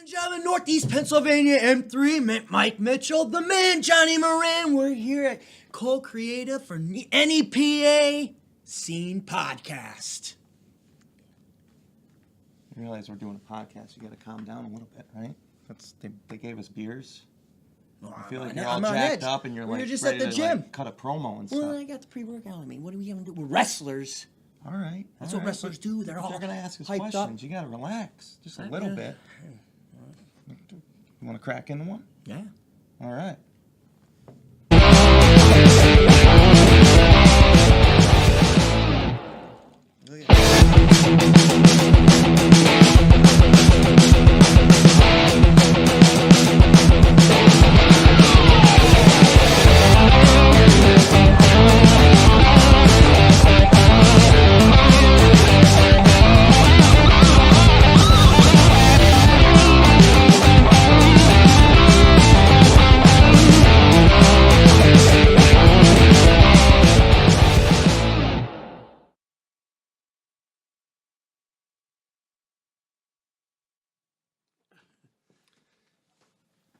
and gentlemen, Northeast Pennsylvania M3, Mike Mitchell, the man Johnny Moran. We're here at Co-Creative for NEPA Scene Podcast. You realize we're doing a podcast, you got to calm down a little bit, right? They gave us beers. I feel like you're all jacked up and you're like just ready at the to gym. Like, cut a promo and stuff. Well, I got the pre-workout on me. What are we going to do? We're wrestlers. All right. That's what wrestlers do. They're going to ask us hyped questions. Up. You got to relax just a little bit. You want to crack into one? Yeah. All right.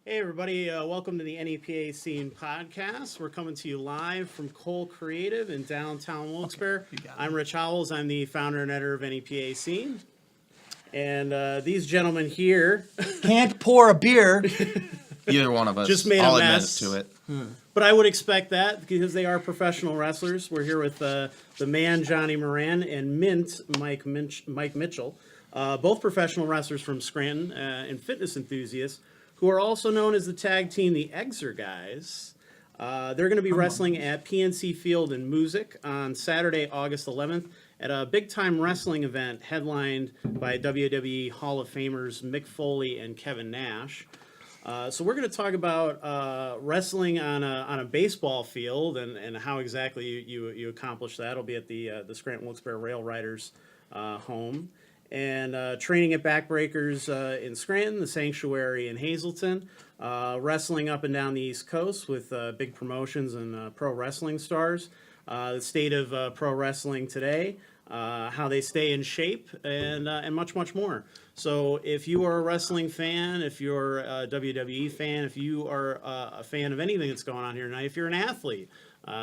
Hey everybody, welcome to the NEPA Scene Podcast. We're coming to you live from Cole Creative in downtown Wilkes-Barre. I'm Rich Howells. I'm the founder and editor of NEPA Scene. And these gentlemen here can't pour a beer. Either one of us. Just made I'll a mess. admit to it. But I would expect that because they are professional wrestlers. We're here with the man Johnny Moran and Mint Mike Mitchell, both professional wrestlers from Scranton and fitness enthusiasts, who are also known as the tag team, the ExerGuys. They're going to be wrestling at PNC Field in Moosic on Saturday, August 11th, at a big-time wrestling event headlined by WWE Hall of Famers Mick Foley and Kevin Nash. So we're going to talk about wrestling on a baseball field and how exactly you accomplish that. It'll be at the Scranton Wilkes-Barre RailRiders home. And training at Backbreakers in Scranton, the Sanctuary in Hazleton, wrestling up and down the East Coast with big promotions and pro wrestling stars, the state of pro wrestling today, how they stay in shape, and much, much more. So if you are a wrestling fan, if you're a WWE fan, if you are a fan of anything that's going on here tonight, if you're an athlete,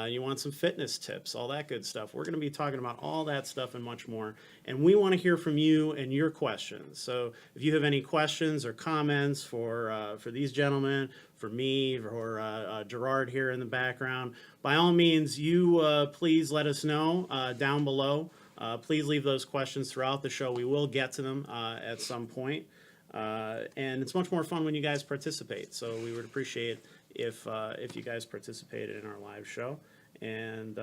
you want some fitness tips, all that good stuff. We're going to be talking about all that stuff and much more. And we want to hear from you and your questions. So if you have any questions or comments for these gentlemen, for me, or Gerard here in the background, by all means, you please let us know down below. Please leave those questions throughout the show. We will get to them at some point. And it's much more fun when you guys participate. So we would appreciate if you guys participated in our live show and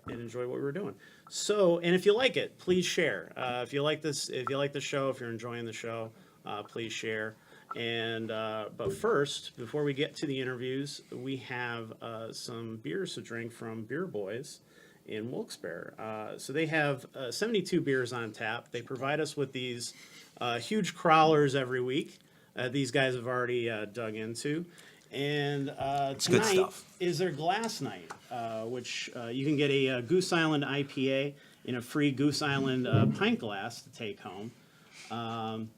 enjoy what we're doing. So, and if you like it, please share. If you like this, if you like the show, if you're enjoying the show, please share. And but first, before we get to the interviews, we have some beers to drink from Beer Boys in Wilkes-Barre. So they have 72 beers on tap. They provide us with these huge crawlers every week. These guys have already dug into. And tonight is their glass night, which you can get a Goose Island IPA in a free Goose Island pint glass to take home. And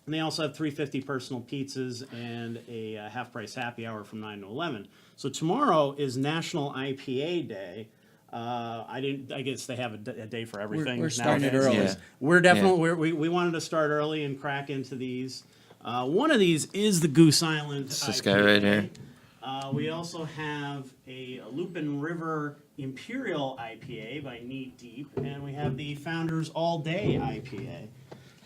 they also have $3.50 personal pizzas and a half-price happy hour from 9 to 11. So tomorrow is National IPA Day. I guess they have a day for everything. We're starting it early. Yeah. We're definitely we wanted to start early and crack into these. One of these is the Goose Island IPA. This guy right here. We also have a Lupin River Imperial IPA by Neat Deep, and we have the Founders All Day IPA.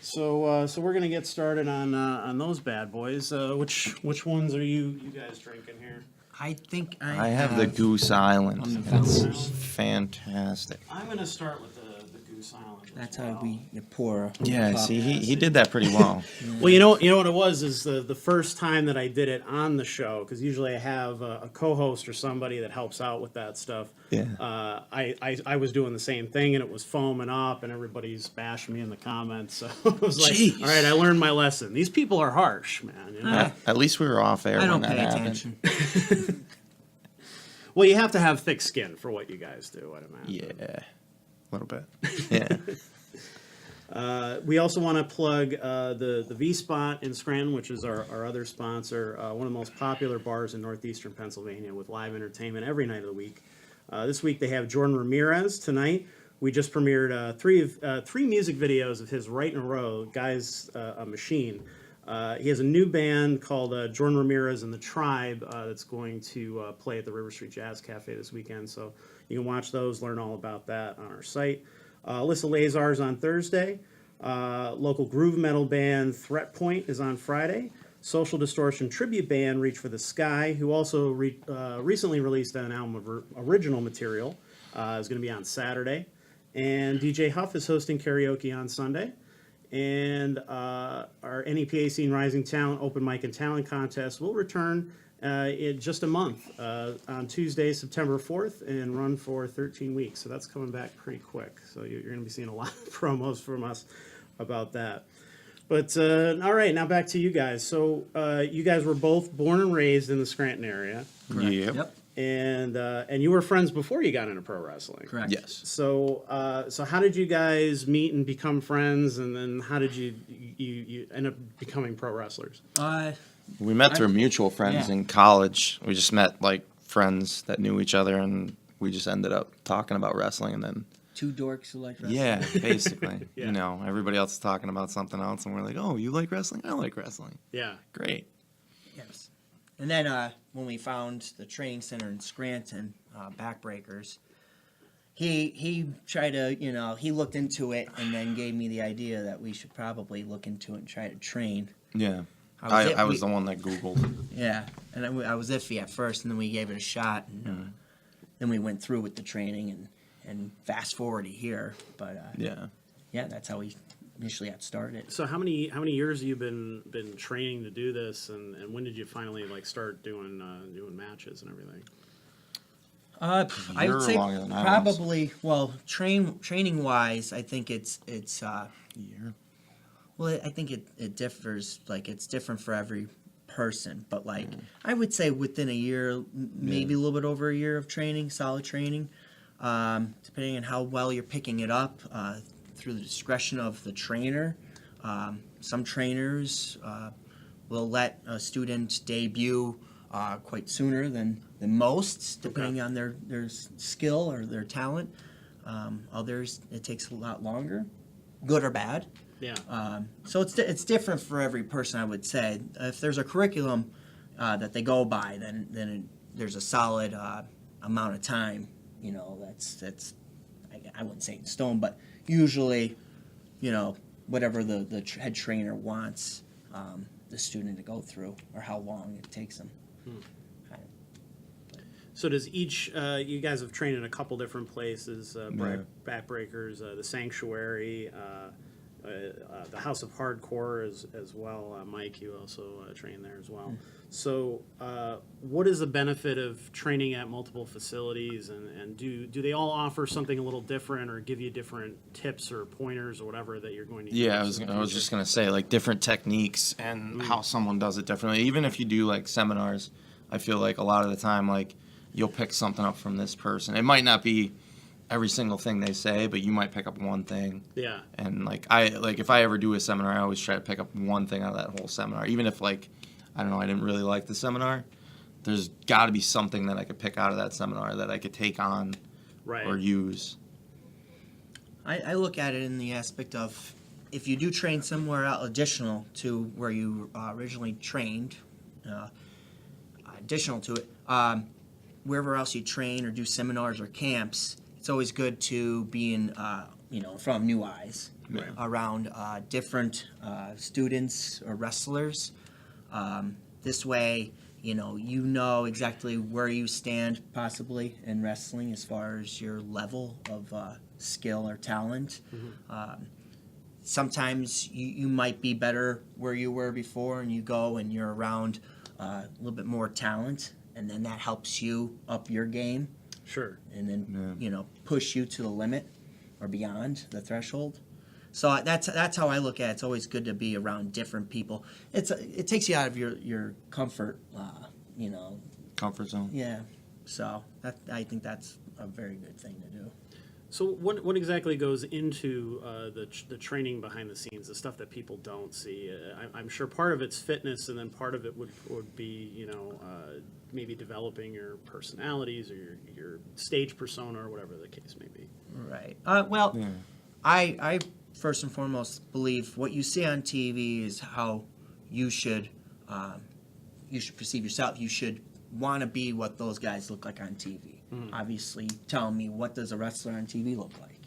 So we're gonna get started on those bad boys. Which ones are you guys drinking here? I think I have the Goose Island. That's fantastic. I'm gonna start with the Goose Island. That's how you pour. Yeah, see, he did that pretty well. Well, you know what it was is the first time that I did it on the show, because usually I have a co-host or somebody that helps out with that stuff. Yeah. I was doing the same thing, and it was foaming up, and everybody's bashing me in the comments. So I was like, Jeez. all right, I learned my lesson. These people are harsh, man. You know? At least we were off air I when don't that pay happened. attention. Well, you have to have thick skin for what you guys do, I'd imagine. Yeah, a little bit. Yeah. We also want to plug the V Spot in Scranton, which is our other sponsor, one of the most popular bars in northeastern Pennsylvania with live entertainment every night of the week. This week they have Jordan Ramirez tonight. We just premiered three music videos of his right in a row, Guy's a Machine. He has a new band called Jordan Ramirez and the Tribe that's going to play at the River Street Jazz Cafe this weekend. So you can watch those, learn all about that on our site. Alyssa Lazar's on Thursday. Local groove metal band Threat Point is on Friday. Social Distortion tribute band Reach for the Sky, who also recently released an album of original material, is going to be on Saturday. And DJ Huff is hosting karaoke on Sunday. And our NEPA Scene Rising Talent Open Mic and Talent Contest will return in just a month on Tuesday, September 4th, and run for 13 weeks. So that's coming back pretty quick. So you're going to be seeing a lot of promos from us about that. But all right, now back to you guys. So you guys were both born and raised in the Scranton area. Correct. Yep. And you were friends before you got into pro wrestling. Correct. Yes. So how did you guys meet and become friends, and then how did you end up becoming pro wrestlers? We met through mutual friends in college. We just met like friends that knew each other, and we just ended up talking about wrestling, and then Two dorks who like wrestling. yeah, basically, Yeah. you know, everybody else is talking about something else, and we're like, oh, you like wrestling? I like wrestling. Yeah. Great. Yes. And then when we found the training center in Scranton, Backbreakers, he tried to, he looked into it and then gave me the idea that we should probably look into it and try to train. Yeah. I was the one that Googled. Yeah, and I was iffy at first, and then we gave it a shot, and then we went through with the training, and fast forward to here. But yeah, that's how we initially got started. So how many years have you been training to do this, and when did you finally start doing matches and everything? I would say probably training wise, I think it's Year. well, I think it differs. It's different for every person, but I would say within a year, maybe a little bit over a year of training, solid training, depending on how well you're picking it up through the discretion of the trainer. Some trainers will let a student debut quite sooner than most, depending on their skill or their talent. Others, it takes a lot longer, good or bad. Yeah. So it's different for every person, I would say. If there's a curriculum that they go by, then there's a solid amount of time. That's I wouldn't say in stone, but usually, whatever the head trainer wants the student to go through, or how long it takes them. So does each you guys have trained in a couple different places, Yeah. Backbreakers, the Sanctuary, the House of Hardcore as well. Mike, you also train there as well. So what is the benefit of training at multiple facilities, and do they all offer something a little different, or give you different tips or pointers or whatever that you're going to use? Yeah, I was just gonna say different techniques and how someone does it differently. Even if you do seminars, I feel like a lot of the time you'll pick something up from this person. It might not be every single thing they say, but you might pick up one thing. Yeah. And if I ever do a seminar, I always try to pick up one thing out of that whole seminar. Even if I don't know, I didn't really like the seminar, there's got to be something that I could pick out of that seminar that I could take on or use. I look at it in the aspect of, if you do train somewhere else additional to where you originally trained, additional to it, wherever else you train or do seminars or camps, it's always good to be in, from new eyes around different students or wrestlers. This way, you know exactly where you stand possibly in wrestling as far as your level of skill or talent. Sometimes you might be better where you were before, and you go and you're around a little bit more talent, and then that helps you up your game. Sure. And then push you to the limit or beyond the threshold. So that's how I look at it. It's always good to be around different people. It takes you out of your comfort, Comfort zone. Yeah. So I think that's a very good thing to do. So what exactly goes into the training behind the scenes, the stuff that people don't see? I'm sure part of it's fitness, and then part of it would be maybe developing your personalities or your stage persona or whatever the case may be. Right. I first and foremost believe what you see on TV is how you should perceive yourself. You should want to be what those guys look like on TV. Obviously, tell me, what does a wrestler on TV look like?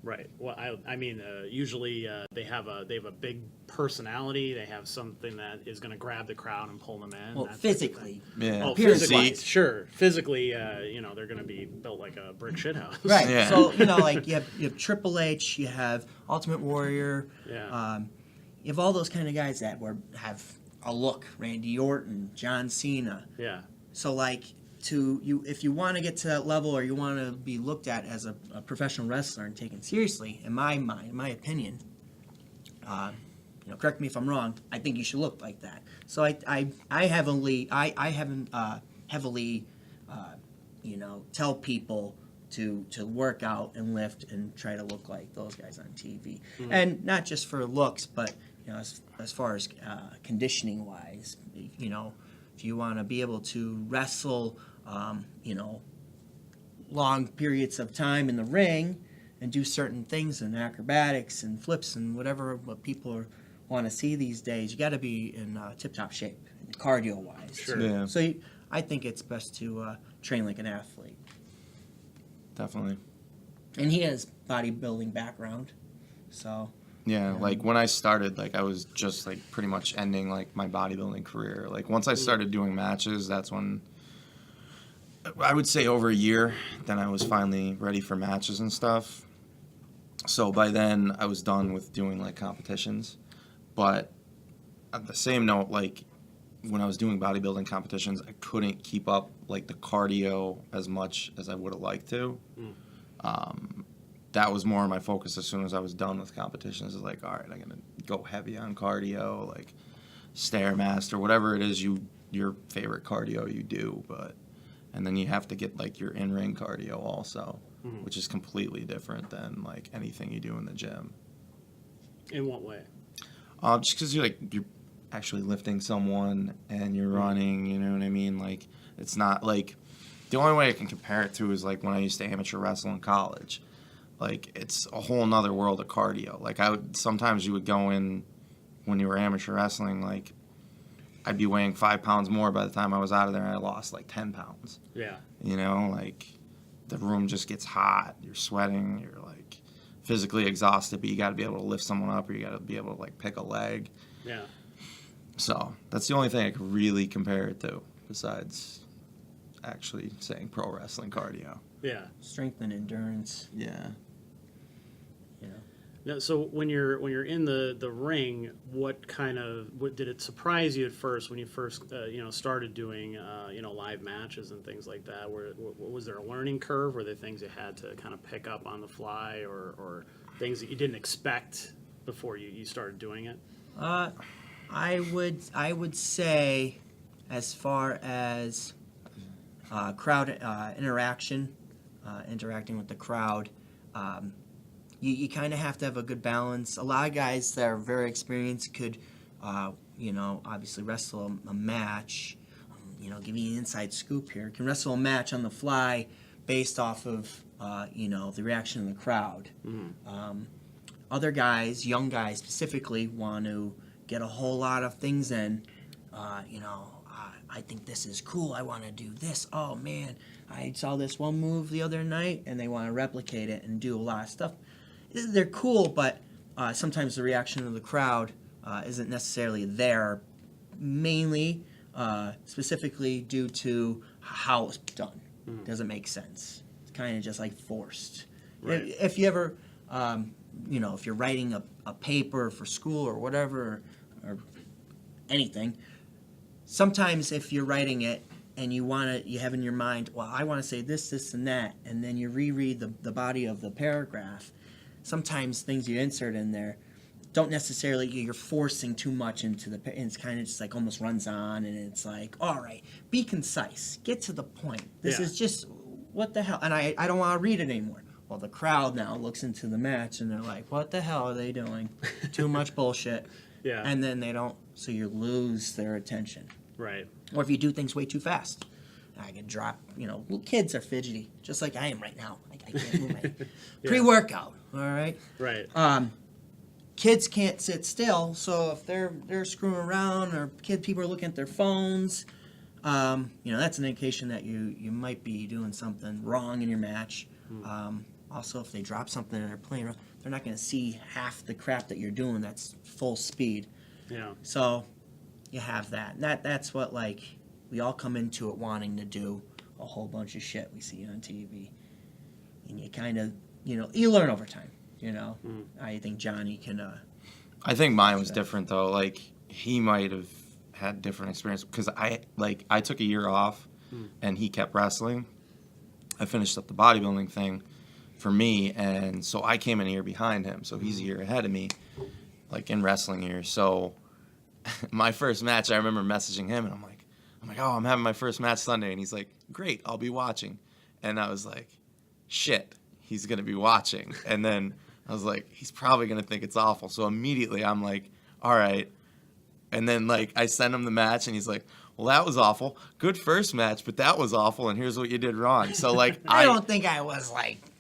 Right. Well, I mean, usually they have a big personality. They have something that is going to grab the crowd and pull them in. Well, physically. Yeah. Oh, Appearance-wise. physically, sure. Physically, they're going to be built like a brick shithouse. Right. Yeah. So, like you have Triple H, you have Ultimate Warrior. Yeah. You have all those kind of guys that have a look. Randy Orton, John Cena. Yeah. So, if you want to get to that level, or you want to be looked at as a professional wrestler and taken seriously, in my mind, in my opinion, correct me if I'm wrong, I think you should look like that. So I heavily tell people to work out and lift and try to look like those guys on TV, and not just for looks, but as far as conditioning wise, if you want to be able to wrestle, long periods of time in the ring and do certain things and acrobatics and flips and what people want to see these days, you got to be in tip-top shape, cardio-wise. Sure. Yeah. So I think it's best to train like an athlete. Definitely. And he has bodybuilding background, so... Yeah, like when I started, I was just pretty much ending my bodybuilding career. Once I started doing matches, that's when I would say over a year, then I was finally ready for matches and stuff. So by then I was done with doing competitions. But at the same note, when I was doing bodybuilding competitions, I couldn't keep up the cardio as much as I would have liked to. That was more my focus as soon as I was done with competitions. It's all right, I'm going to go heavy on cardio, Stairmaster, whatever it is your favorite cardio you do. And then you have to get your in-ring cardio also, which is completely different than anything you do in the gym. In what way? Just because you're actually lifting someone and you're running, you know what I mean? It's not the only way I can compare it to is when I used to amateur wrestle in college. It's a whole nother world of cardio. Sometimes you would go in when you were amateur wrestling, I'd be weighing 5 pounds more by the time I was out of there, and I lost 10 pounds. Yeah. The room just gets hot, you're sweating, you're physically exhausted, but you got to be able to lift someone up, or you got to be able to pick a leg. Yeah. So that's the only thing I could really compare it to, besides actually saying pro wrestling cardio. Yeah. Strength and endurance. Yeah. Now, so when you're in the ring, what did it surprise you at first when you first started doing live matches and things like that? Was there a learning curve? Were there things you had to kind of pick up on the fly, or things that you didn't expect before you started doing it? I would say, as far as crowd interaction, interacting with the crowd. You kind of have to have a good balance. A lot of guys that are very experienced could, obviously wrestle a match. Give you an inside scoop here. Can wrestle a match on the fly based off of, the reaction of the crowd. Other guys, young guys specifically, want to get a whole lot of things in. I think this is cool. I want to do this. Oh, man, I saw this one move the other night, and they want to replicate it and do a lot of stuff. They're cool, but sometimes the reaction of the crowd isn't necessarily there, mainly, specifically due to how it's done. Doesn't make sense. It's kind of just forced. Right. If you ever, if you're writing a paper for school or whatever, or anything, sometimes if you're writing it and you have in your mind, well, I want to say this, this, and that, and then you reread the body of the paragraph, sometimes things you insert in there don't necessarily, you're forcing too much into and it's kind of just almost runs on, and it's all right, be concise, get to the point. This is just, what the hell, and I don't want to read it anymore. Well, the crowd now looks into the match and they're like, what the hell are they doing? Too much bullshit. Yeah. And then they don't, so you lose their attention. Right. Or if you do things way too fast. I can drop, little kids are fidgety, just like I am right now. I can't move my pre-workout, all right? Right. Kids can't sit still, so if they're screwing around or people are looking at their phones, that's an indication that you might be doing something wrong in your match. Also, if they drop something and they're playing around, they're not going to see half the crap that you're doing that's full speed. Yeah. So you have that. That's what, we all come into it wanting to do a whole bunch of shit we see on TV. And you kind of, you learn over time, I think Johnny can... I think mine was different, though. Like, he might have had different experience. Because I took a year off, and he kept wrestling. I finished up the bodybuilding thing for me, and so I came in a year behind him. So he's a year ahead of me, in wrestling years. So my first match, I remember messaging him, and I'm like, oh, I'm having my first match Sunday. And he's like, great, I'll be watching. And I was like, shit, he's going to be watching. And then I was like, he's probably going to think it's awful. So immediately I'm like, all right. And then, I send him the match, and he's like, well, that was awful. Good first match, but that was awful, and here's what you did wrong. So, I don't think I was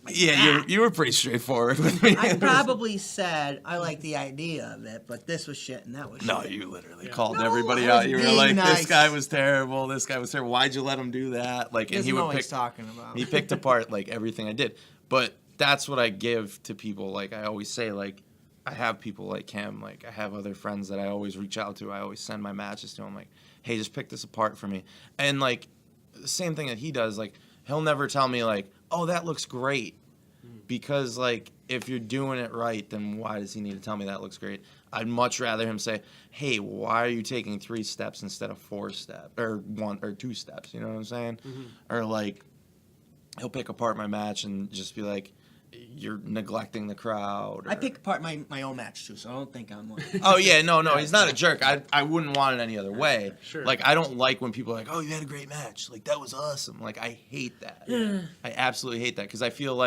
yeah, you were pretty straightforward with me. I probably said I like the idea of it, but this was shit and that was shit. No, you literally called everybody out. You were being like, nice. this guy was terrible. This guy was terrible. Why'd you let him do that? And He he would know what pick. he's talking about. He picked apart everything I did. But that's what I give to people. I always say, I have people like him. I have other friends that I always reach out to. I always send my matches to him. Hey, just pick this apart for me. And the same thing that he does. He'll never tell me oh, that looks great. Because, if you're doing it right, then why does he need to tell me that looks great? I'd much rather him say, hey, why are you taking 3 steps instead of 4 steps? Or 1 or 2 steps, you know what I'm saying? Or, he'll pick apart my match and just be like, you're neglecting the crowd. Or... I pick apart my own match, too, so I don't think I'm one. Oh, yeah, no, he's not a jerk. I wouldn't want it any other way. Sure. I don't like when people are like, oh, you had a great match. That was awesome. I hate that. I absolutely hate that because I feel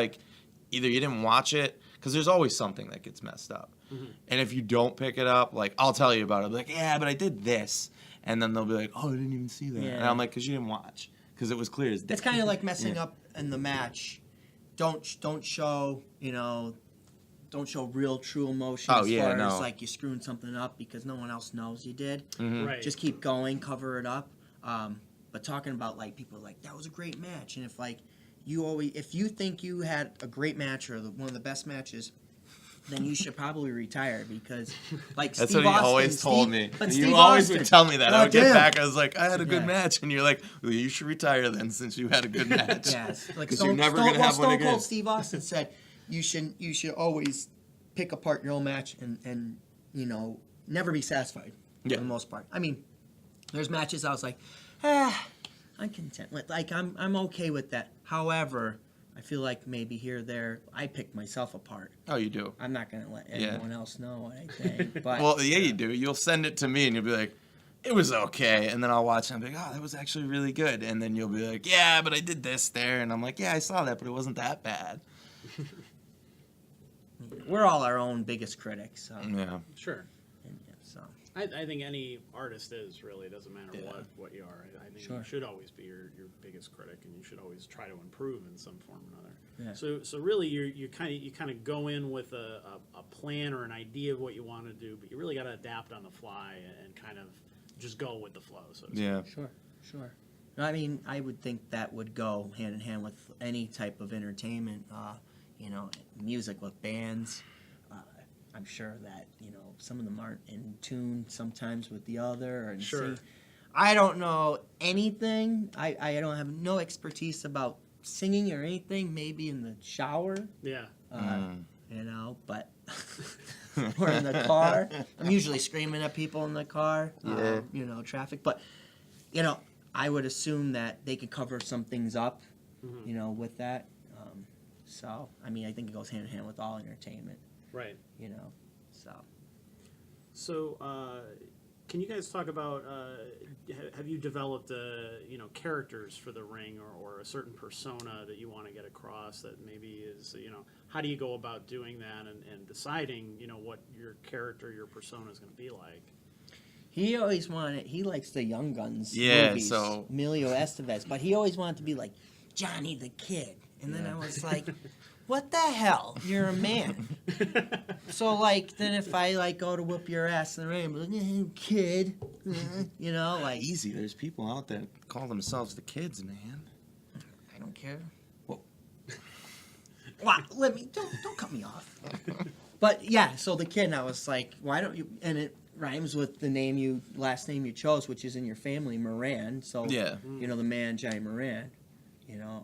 either you didn't watch it, because there's always something that gets messed up. And if you don't pick it up, I'll tell you about it. I'll be like, yeah, but I did this. And then they'll be like, oh, I didn't even see that. Yeah. And I'm like, because you didn't watch. Because it was clear as day. It's kind of like messing up in the match. Don't show, don't show real, true emotion as far as you're screwing something up because no one else knows you did. Right. Just keep going, cover it up. But talking about people that was a great match, and if you think you had a great match or one of the best matches, then you should probably retire because, That's Steve what he Austin, always told me. But You Steve always Austin, would tell me that. I would get damn. back. I was like, I had a good Yeah. match. And you're like, well, you should retire then since you had a good match. Yes, Because you're never going to have one Stone again. Cold Steve Austin said you should always pick apart your own match and never be satisfied for the most part. I mean, there's matches I was like, I'm content with. I'm okay with that. However, I feel like maybe here or there I pick myself apart. Oh, you do. I'm not gonna let anyone else know what I think. But Well, yeah, you do. You'll send it to me and you'll be like, it was okay. And then I'll watch it and I'll be like, oh, that was actually really good. And then you'll be like, yeah, but I did this there. And I'm like, yeah, I saw that, but it wasn't that bad. we're all our own biggest critics. So. Yeah. Sure. So. I think any artist is really, it doesn't matter what you are. I think Sure. you should always be your biggest critic, and you should always try to improve in some form or another. Yeah. So really you kind of go in with a plan or an idea of what you want to do, but you really got to adapt on the fly and kind of just go with the flow. So to speak. Yeah. Sure. I mean, I would think that would go hand in hand with any type of entertainment. Music with bands. I'm sure that some of them aren't in tune sometimes with the other. And Sure. I don't know anything. I don't have no expertise about singing or anything. Maybe in the shower. Yeah. But or in the car. I'm usually screaming at people in the car. Traffic. But I would assume that they could cover some things up. With that. So I mean, I think it goes hand in hand with all entertainment. Right. So. So, Can you guys talk about, have you developed, characters for the ring or a certain persona that you want to get across that maybe is, how do you go about doing that and deciding, what your character, your persona is going to be like? He likes the Young Guns movies, so Emilio Estevez, but he always wanted to be like Johnny the Kid. And then I was like, what the hell? You're a man. So, then if I, go to whoop your ass in the rain, like, kid, Easy. There's people out there that call themselves the kids, man. I don't care. Well, Wow, don't cut me off. But, yeah, so the kid, and I was like, why don't you, and it rhymes with the last name you chose, which is in your family, Moran. So, Yeah. The man, Johnny Moran.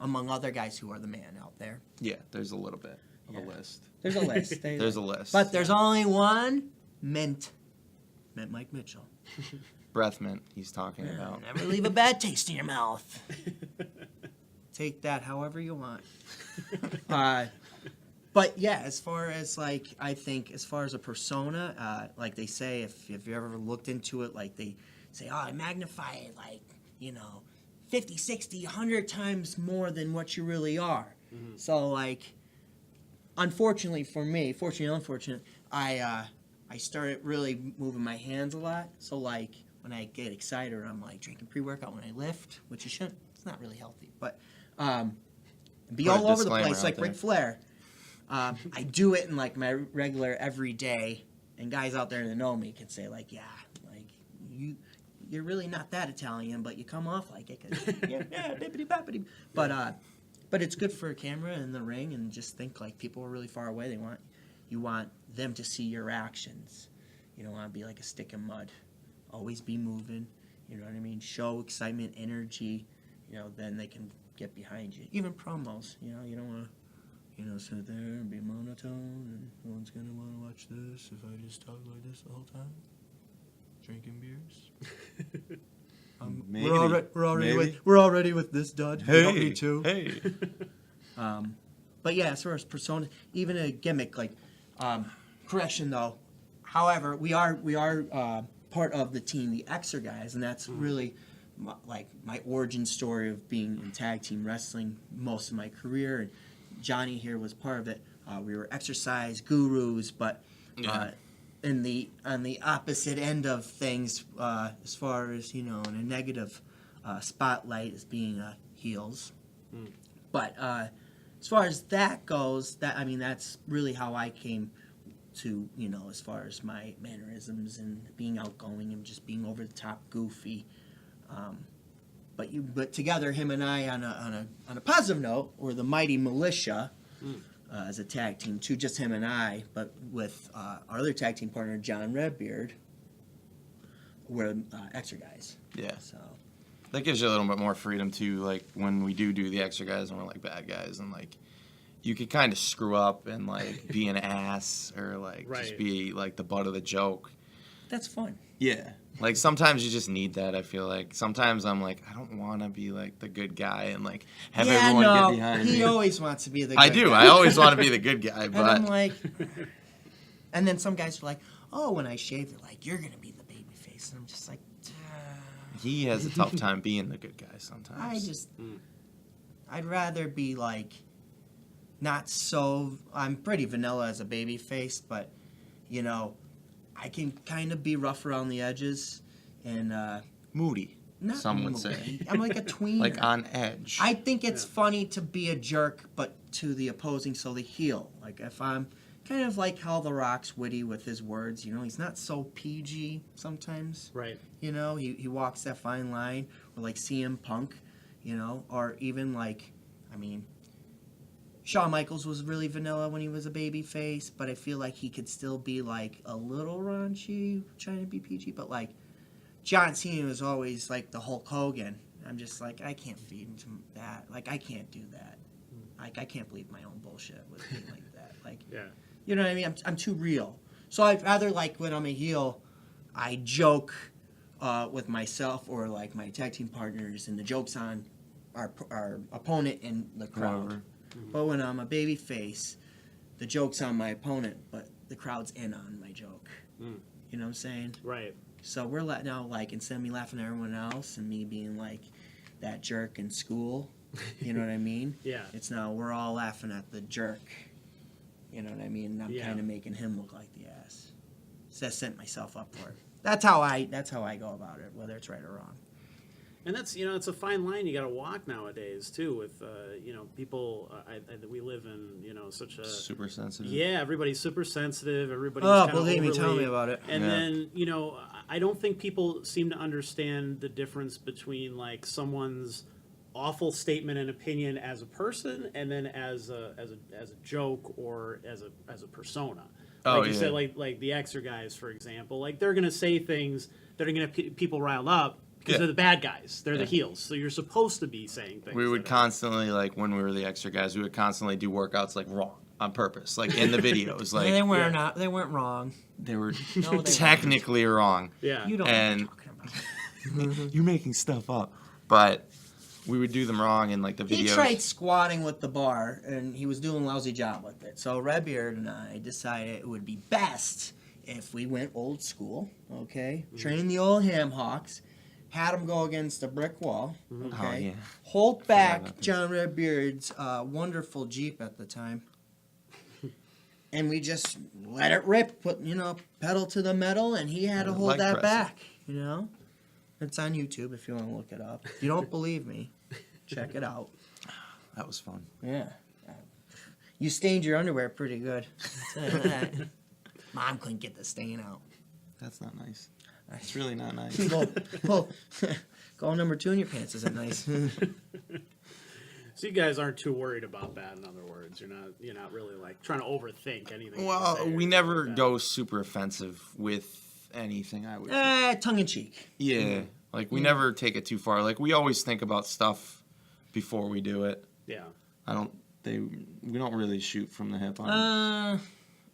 Among other guys who are the man out there. Yeah, there's a little bit of a list. There's a list. There's a list. But there's only one mint Mike Mitchell. Breath mint he's talking about. Never leave a bad taste in your mouth. Take that however you want. But yeah, as far as I think as far as a persona, like they say, if you ever looked into it, they say, oh, I magnify it 50, 60, 100 times more than what you really are. Mm-hmm. So, unfortunately for me, fortunately or unfortunate, I started really moving my hands a lot. So, when I get excited, I'm, drinking pre-workout when I lift, which you shouldn't. It's not really healthy. But be all over the place like Ric Flair. I do it in, my regular everyday, and guys out there that know me can say, you're really not that Italian, but you come off like it. 'Cause bippity boppity. But it's good for a camera in the ring, and just think people are really far away. You want them to see your actions. You don't want to be like a stick in mud. Always be moving. You know what I mean? Show excitement, energy. Then they can get behind you. Even promos. You don't want to sit there and be monotone, and no one's gonna want to watch this if I just talk like this the whole time. Drinking beers. Maybe. We're already with this dud. We don't need to. Hey. But yeah, as far as persona, even a gimmick correction though. However, we are part of the team, the ExerGuys, and that's really my origin story of being in tag team wrestling most of my career. And Johnny here was part of it. We were exercise gurus, but. On the opposite end of things, as far as in a negative spotlight as being heels. But as far as that goes, that's really how I came to as far as my mannerisms and being outgoing and just being over the top, goofy. But together, him and I on a positive note, we're the Mighty Militia. As a tag team, too, just him and I, but with our other tag team partner, John Redbeard, we're ExerGuys. Yeah. So that gives you a little bit more freedom, too, when we do the ExerGuys and we're, bad guys, and, you could kind of screw up and, be an ass or, just be, the butt of the joke. That's fun. Yeah. Sometimes you just need that, I feel like. Sometimes I'm I don't want to be, the good guy and, have everyone get behind me. He always wants to be the good guy. I do. I always want to be the good guy, but... And I'm and then some guys are like, oh, when I shave, they're like, you're going to be the baby face. And I'm just like, He has a tough time being the good guy sometimes. I'd rather be, not so... I'm pretty vanilla as a baby face, but, I can kind of be rough around the edges and moody. Some would say. I'm like a tweener. On edge. I think it's funny to be a jerk, but to the opposing, so the heel. If I'm kind of like how The Rock's witty with his words, he's not so PG sometimes. Right. He walks that fine line, or CM Punk, or even Shawn Michaels was really vanilla when he was a baby face, but I feel like he could still be a little raunchy, trying to be PG. But John Cena was always the Hulk Hogan. I'm just I can't feed into that. I can't do that. I can't believe my own bullshit with being like that. Yeah. You know what I mean? I'm too real. So I'd rather when I'm a heel, I joke with myself or my tag team partners, and the joke's on our opponent and the crowd. But when I'm a baby face, the joke's on my opponent, but the crowd's in on my joke. You know what I'm saying? Right. So we're now like, instead of me laughing at everyone else and me being like that jerk in school, you know what I mean? Yeah. It's now we're all laughing at the jerk. You know what I mean? And I'm kind of making him look like the ass. So I set myself up for it. That's how I go about it, whether it's right or wrong. And that's, it's a fine line you got to walk nowadays too. With people, we live in such a super sensitive. Yeah, everybody's super sensitive. Everybody's believe me, tell me about it. And then I don't think people seem to understand the difference between like someone's awful statement and opinion as a person, and then as a joke or as a persona. Like you said, like the ExerGuys, for example, like they're gonna say things that are gonna get people riled up. Because they're the bad guys. They're the heels. So you're supposed to be saying things. We would constantly, like, when we were the ExerGuys, we would constantly do workouts, like, wrong, on purpose. Like, in the videos. Like, they weren't wrong. They were technically wrong. Yeah. You don't know what I'm talking about. You're making stuff up. But we would do them wrong in, like, the videos. He tried squatting with the bar, and he was doing a lousy job with it. So Redbeard and I decided it would be best if we went old school, okay? Mm-hmm. Train the old ham hocks. Had him go against a brick wall, okay? Oh, yeah. Hold back John Redbeard's wonderful Jeep at the time. And we just let it rip, put, pedal to the metal, and he had to hold that back, It's on YouTube if you want to look it up. If you don't believe me, check it out. That was fun. Yeah. You stained your underwear pretty good. I'll tell you that. Mom couldn't get the stain out. That's not nice. It's really not nice. Go number 2 in your pants isn't nice. So you guys aren't too worried about that. In other words, you're not really like trying to overthink anything. Well, we never go super offensive with anything. I would. Tongue in cheek. Yeah, like we never take it too far. Like we always think about stuff before we do it. Yeah. We don't really shoot from the hip on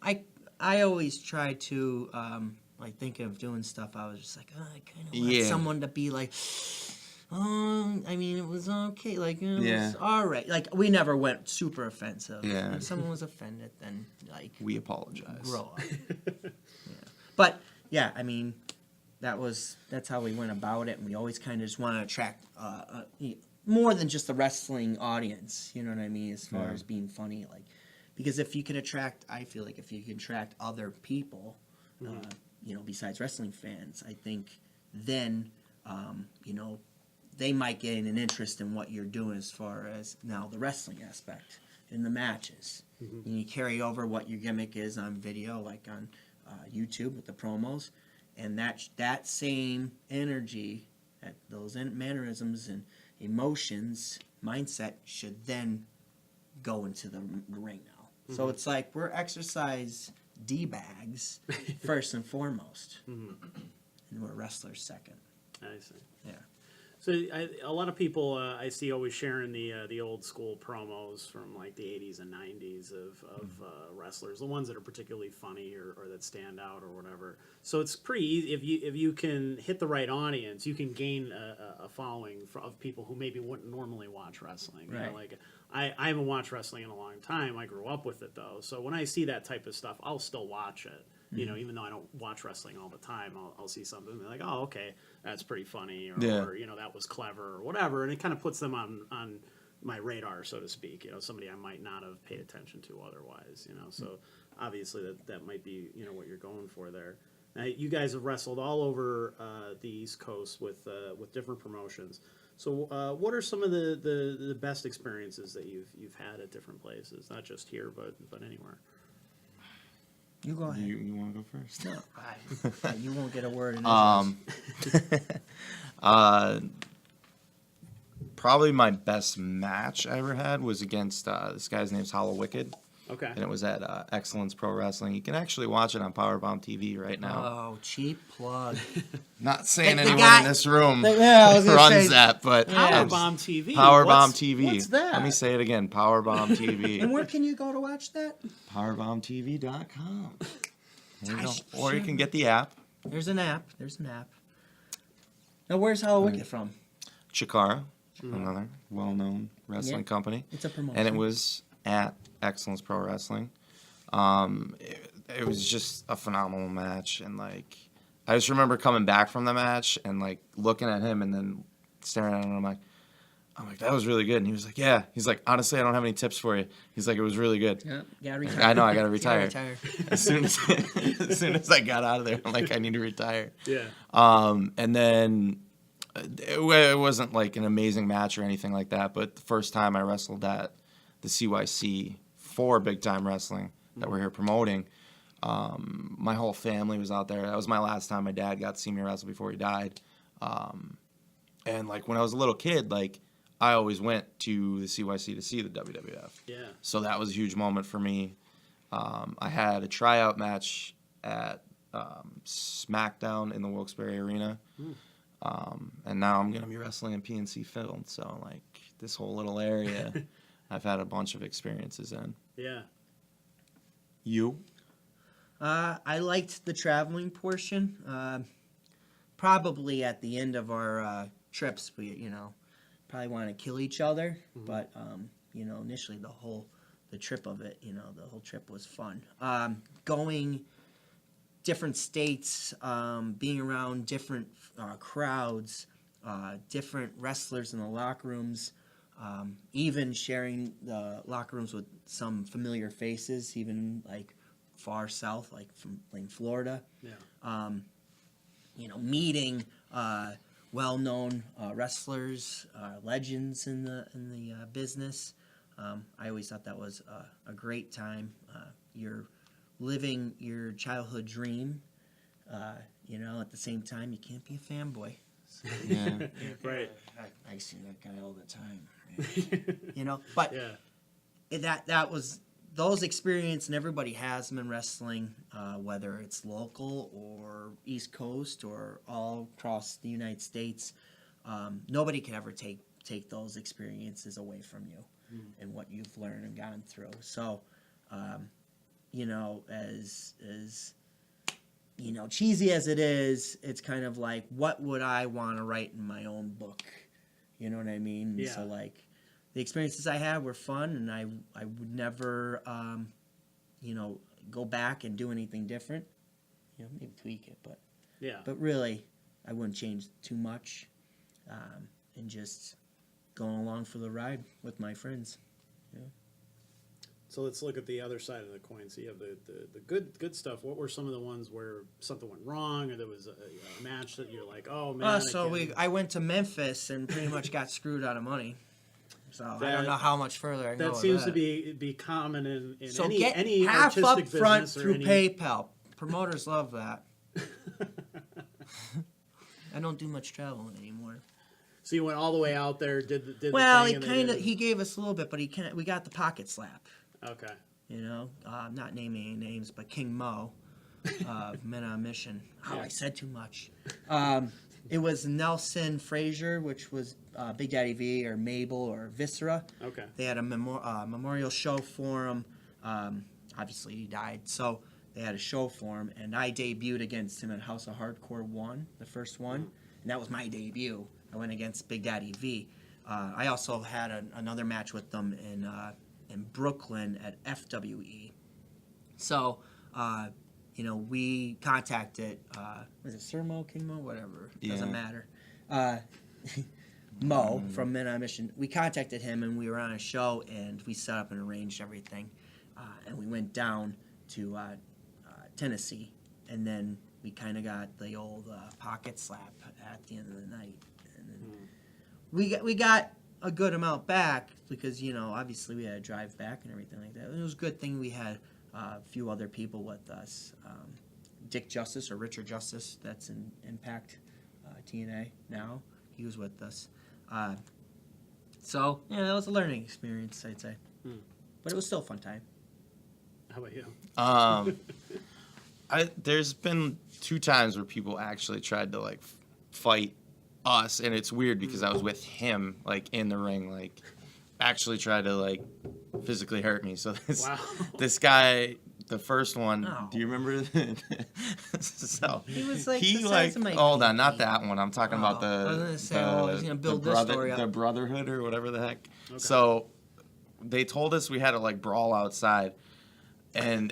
it. I always try to. Like thinking of doing stuff, I was just like, I kind of want someone to be like, I mean, it was okay, like it was all right. Like we never went super offensive. Yeah. If someone was offended, then like we apologize. Grow up. But yeah, I mean, that's how we went about it, and we always kind of just want to attract more than just the wrestling audience. You know what I mean? As far as being funny, like because if you could attract, I feel like if you could attract other people. Besides wrestling fans, I think then, they might gain an interest in what you're doing as far as now the wrestling aspect in the matches. Mm-hmm. And you carry over what your gimmick is on video, like on YouTube with the promos, and that same energy, those mannerisms and emotions, mindset should then go into the ring now. Mm-hmm. So it's like we're exercise D-bags first and foremost, and we're wrestlers second. I see. Yeah. So a lot of people I see always sharing the old school promos from like the 80s and 90s of wrestlers, the ones that are particularly funny or that stand out or whatever. So it's pretty easy if you can hit the right audience, you can gain a following of people who maybe wouldn't normally watch wrestling. Right. Like I haven't watched wrestling in a long time. I grew up with it though, so when I see that type of stuff, I'll still watch it. Even though I don't watch wrestling all the time, I'll see something and be like, oh, okay, that's pretty funny, or that was clever, or whatever, and it kind of puts them on my radar, so to speak. Somebody I might not have paid attention to otherwise. So obviously that might be what you're going for there. Now, you guys have wrestled all over the East Coast with different promotions. So what are some of the best experiences that you've had at different places, not just here but anywhere? You go ahead. You want to go first? No, you won't get a word in probably my best match I ever had was against this guy's name's Hollow Wicked. Okay. And it was at Excellence Pro Wrestling. You can actually watch it on Powerbomb TV right now. Oh, cheap plug. Not saying The anyone guy- in this room I was gonna runs say- that, but Powerbomb TV. Powerbomb TV. what's that? Let me say it again. Powerbomb TV. And where can you go to watch that? Powerbombtv.com. There you go. Gosh, Or you can get the app. There's an app. Now, where's Hollow Wicked from? Chikara, another well-known wrestling company. It's a promotion. And it was at Excellence Pro Wrestling. It was just a phenomenal match, and like I just remember coming back from the match and like looking at him and then staring at him. And I'm like, that was really good. And he was like, yeah. He's like, honestly, I don't have any tips for you. He's like, it was really good. Yeah, gotta retire. I know, I gotta retire. Retire. As soon as I got out of there, I'm like, I need to retire. Yeah. And then it wasn't like an amazing match or anything like that, but the first time I wrestled at the CYC for Big Time Wrestling that we're here promoting, my whole family was out there. That was my last time my dad got to see me wrestle before he died. And like when I was a little kid, like I always went to the CYC to see the WWF. Yeah. So that was a huge moment for me. I had a tryout match at SmackDown in the Wilkes-Barre Arena. And now I'm going to be wrestling in PNC Field. So like this whole little area, I've had a bunch of experiences in. Yeah. You? I liked the traveling portion. Probably at the end of our trips, we probably want to kill each other. But initially the trip of it, the whole trip was fun. Going different states, being around different crowds, different wrestlers in the locker rooms, even sharing the locker rooms with some familiar faces, even like far south, like from Florida. Yeah. Meeting well-known wrestlers, legends in the business. I always thought that was a great time. You're living your childhood dream. At the same time, you can't be a fanboy. Yeah. Right. I see that guy all the time. But Yeah. that was those experiences, and everybody has them in wrestling, whether it's local or East Coast or all across the United States. Nobody can ever take those experiences away from you and what you've learned and gone through. So, as cheesy as it is, it's kind of like, what would I want to write in my own book? You know what I mean? Yeah. So, like, the experiences I had were fun, and I would never, go back and do anything different. Maybe tweak it, but Yeah. But really, I wouldn't change too much, and just going along for the ride with my friends. So let's look at the other side of the coin. So you have the good stuff. What were some of the ones where something went wrong, or there was a match that you're like, oh man? I went to Memphis and pretty much got screwed out of money. So I don't know how much further I go. That with seems that. to be common in So any get any half artistic up front business or through any... PayPal. Promoters love that. I don't do much traveling anymore. So you went all the way out there, did the Well, thing, he gave us a little bit, but we got the pocket slap. Okay. Not naming any names, but King Mo of Men on Mission. Oh, Yeah. I said too much. It was Nelson Frazier, which was Big Daddy V or Mabel or Viscera. Okay. They had a memorial show for him. Obviously, he died, so they had a show for him, and I debuted against him at House of Hardcore 1, the first one, and that was my debut. I went against Big Daddy V. I also had another match with them in Brooklyn at FWE. So, we contacted, was it Sir Mo, King Mo, whatever, doesn't matter. Mo from Men on Mission. We contacted him, and we were on a show, and we set up and arranged everything. And we went down to Tennessee, and then we kind of got the old pocket slap at the end of the night. And then we got a good amount back because, obviously we had to drive back and everything like that. It was a good thing we had a few other people with us. Dick Justice or Richard Justice, that's in Impact TNA now. He was with us. So, that was a learning experience, I'd say. But it was still a fun time. How about you? There's been 2 times where people actually tried to like fight us, and it's weird because I was with him like in the ring, like actually tried to like physically hurt me. So this guy, the first one, do you remember? So he was like the size of my hold on, pinky. not that one. I'm talking about I was gonna say, he's gonna build this story up. the Brotherhood or whatever the heck. Okay. So they told us we had to like brawl outside, and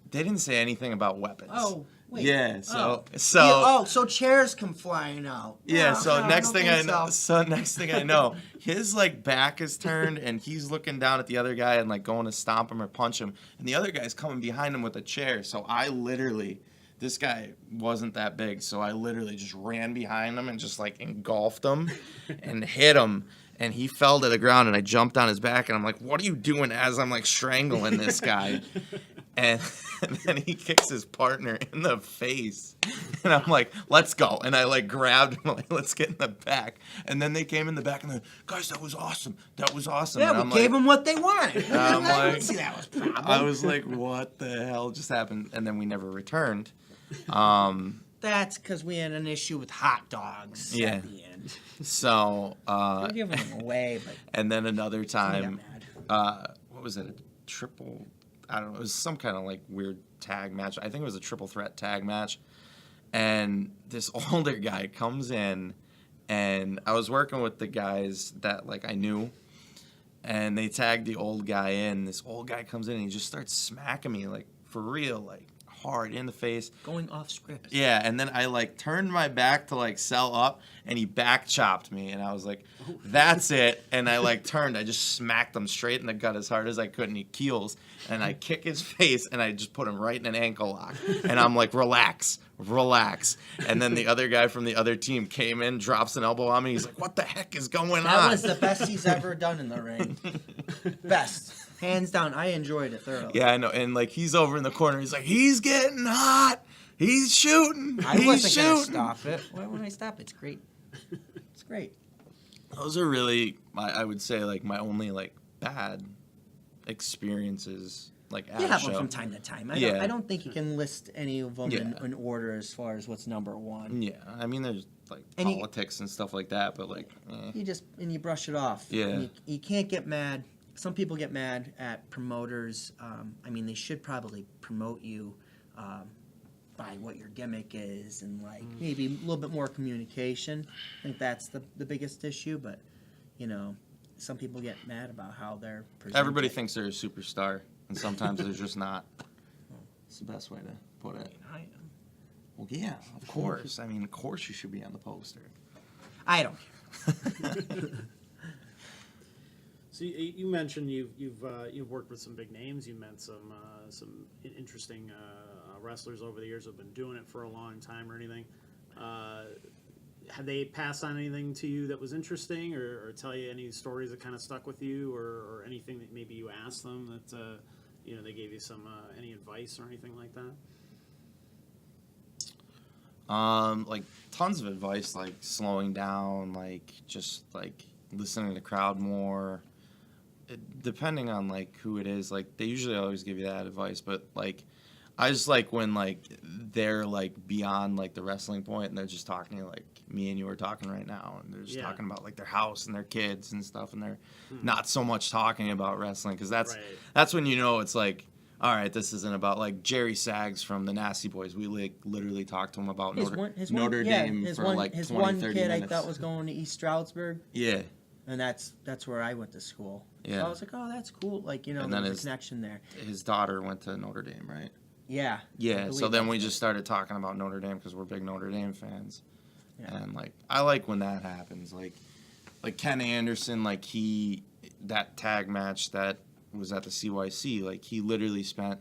they didn't say anything about weapons. Oh. Wait, Yeah, so chairs come flying out. Yeah, No, so no, next don't thing I think know, so. next thing I know, his like back is turned and he's looking down at the other guy and like going to stomp him or punch him, and the other guy's coming behind him with a chair. So I literally, this guy wasn't that big, so I literally just ran behind him and just like engulfed him and hit him. And he fell to the ground, and I jumped on his back, and I'm like, "What are you doing?" As I'm like strangling this guy, and then he kicks his partner in the face, and I'm like, "Let's go!" And I like grabbed him, like, "Let's get in the back." And then they came in the back, and they're like, "Guys, that was awesome. That was awesome." Yeah, and we I'm gave like, them what they wanted. I'm I like- don't see that was a problem. I was like, "What the hell just happened?" And then we never returned. That's because we had an issue with hot dogs Yeah. at the end. So, We're giving them away, but and then another somebody time. got mad. What was it? A triple? I don't know. It was some kind of like weird tag match. I think it was a triple threat tag match. And this older guy comes in, and I was working with the guys that like I knew, and they tagged the old guy in. This old guy comes in and he just starts smacking me like for real, like hard in the face. Going off script. Yeah, and then I like turned my back to like sell up, and he back chopped me, and I was like, "That's it." And I like turned, I just smacked him straight in the gut as hard as I could, and he keels, and I kick his face, and I just put him right in an ankle lock, and I'm like, "Relax, relax." And then the other guy from the other team came in, drops an elbow on me. He's like, "What the heck is going on?" That was the best he's ever done in the ring. Best. Hands down. I enjoyed it thoroughly. Yeah, I know, and like he's over in the corner. He's like, "He's getting hot. He's shooting. I He's wasn't shooting." going to stop it. Why would I stop? It's great. It's great. Those are really, I would say, like my only like bad experiences, like at You a have show. them from time to time. Yeah. I don't think you can list any of them Yeah. in order as far as what's number one. Yeah, I mean, there's like And you- politics and stuff like that, but like, You brush it off. Yeah. And you can't get mad. Some people get mad at promoters. I mean, they should probably promote you by what your gimmick is and like maybe a little bit more communication. I think that's the biggest issue. But you know, some people get mad about how they're presented. everybody thinks they're a superstar, and sometimes they're just not. It's the best way to put it. I am. Well, yeah, of course. I mean, of course you should be on the poster. I don't care. So you mentioned you've worked with some big names. You met some interesting wrestlers over the years who've been doing it for a long time or anything. Have they passed on anything to you that was interesting, or tell you any stories that kind of stuck with you, or anything that maybe you asked them that they gave you some any advice or anything like that? Like tons of advice, like slowing down, like just like listening to the crowd more. Depending on like who it is, like they usually always give you that advice, but like I just like when like they're like beyond like the wrestling point and they're just talking to you like me and you are talking right now, and they're just talking about like their house and their kids and stuff, and they're not so much talking about wrestling, because that's when you know it's like, all right, this isn't about like Jerry Sags from the Nasty Boys. We like literally talked to him about Notre Dame for like 20, 30 minutes. His one kid I thought was going to East Stroudsburg. Yeah. And that's where I went to school. Yeah. So I was like, oh, that's cool. Like, And there's then a connection there. His daughter went to Notre Dame, right? Yeah. Yeah, so then we just started talking about Notre Dame because we're big Notre Dame fans. Yeah. And, like, I like when that happens. Like Ken Anderson, like, that tag match that was at the CYC, like, he literally spent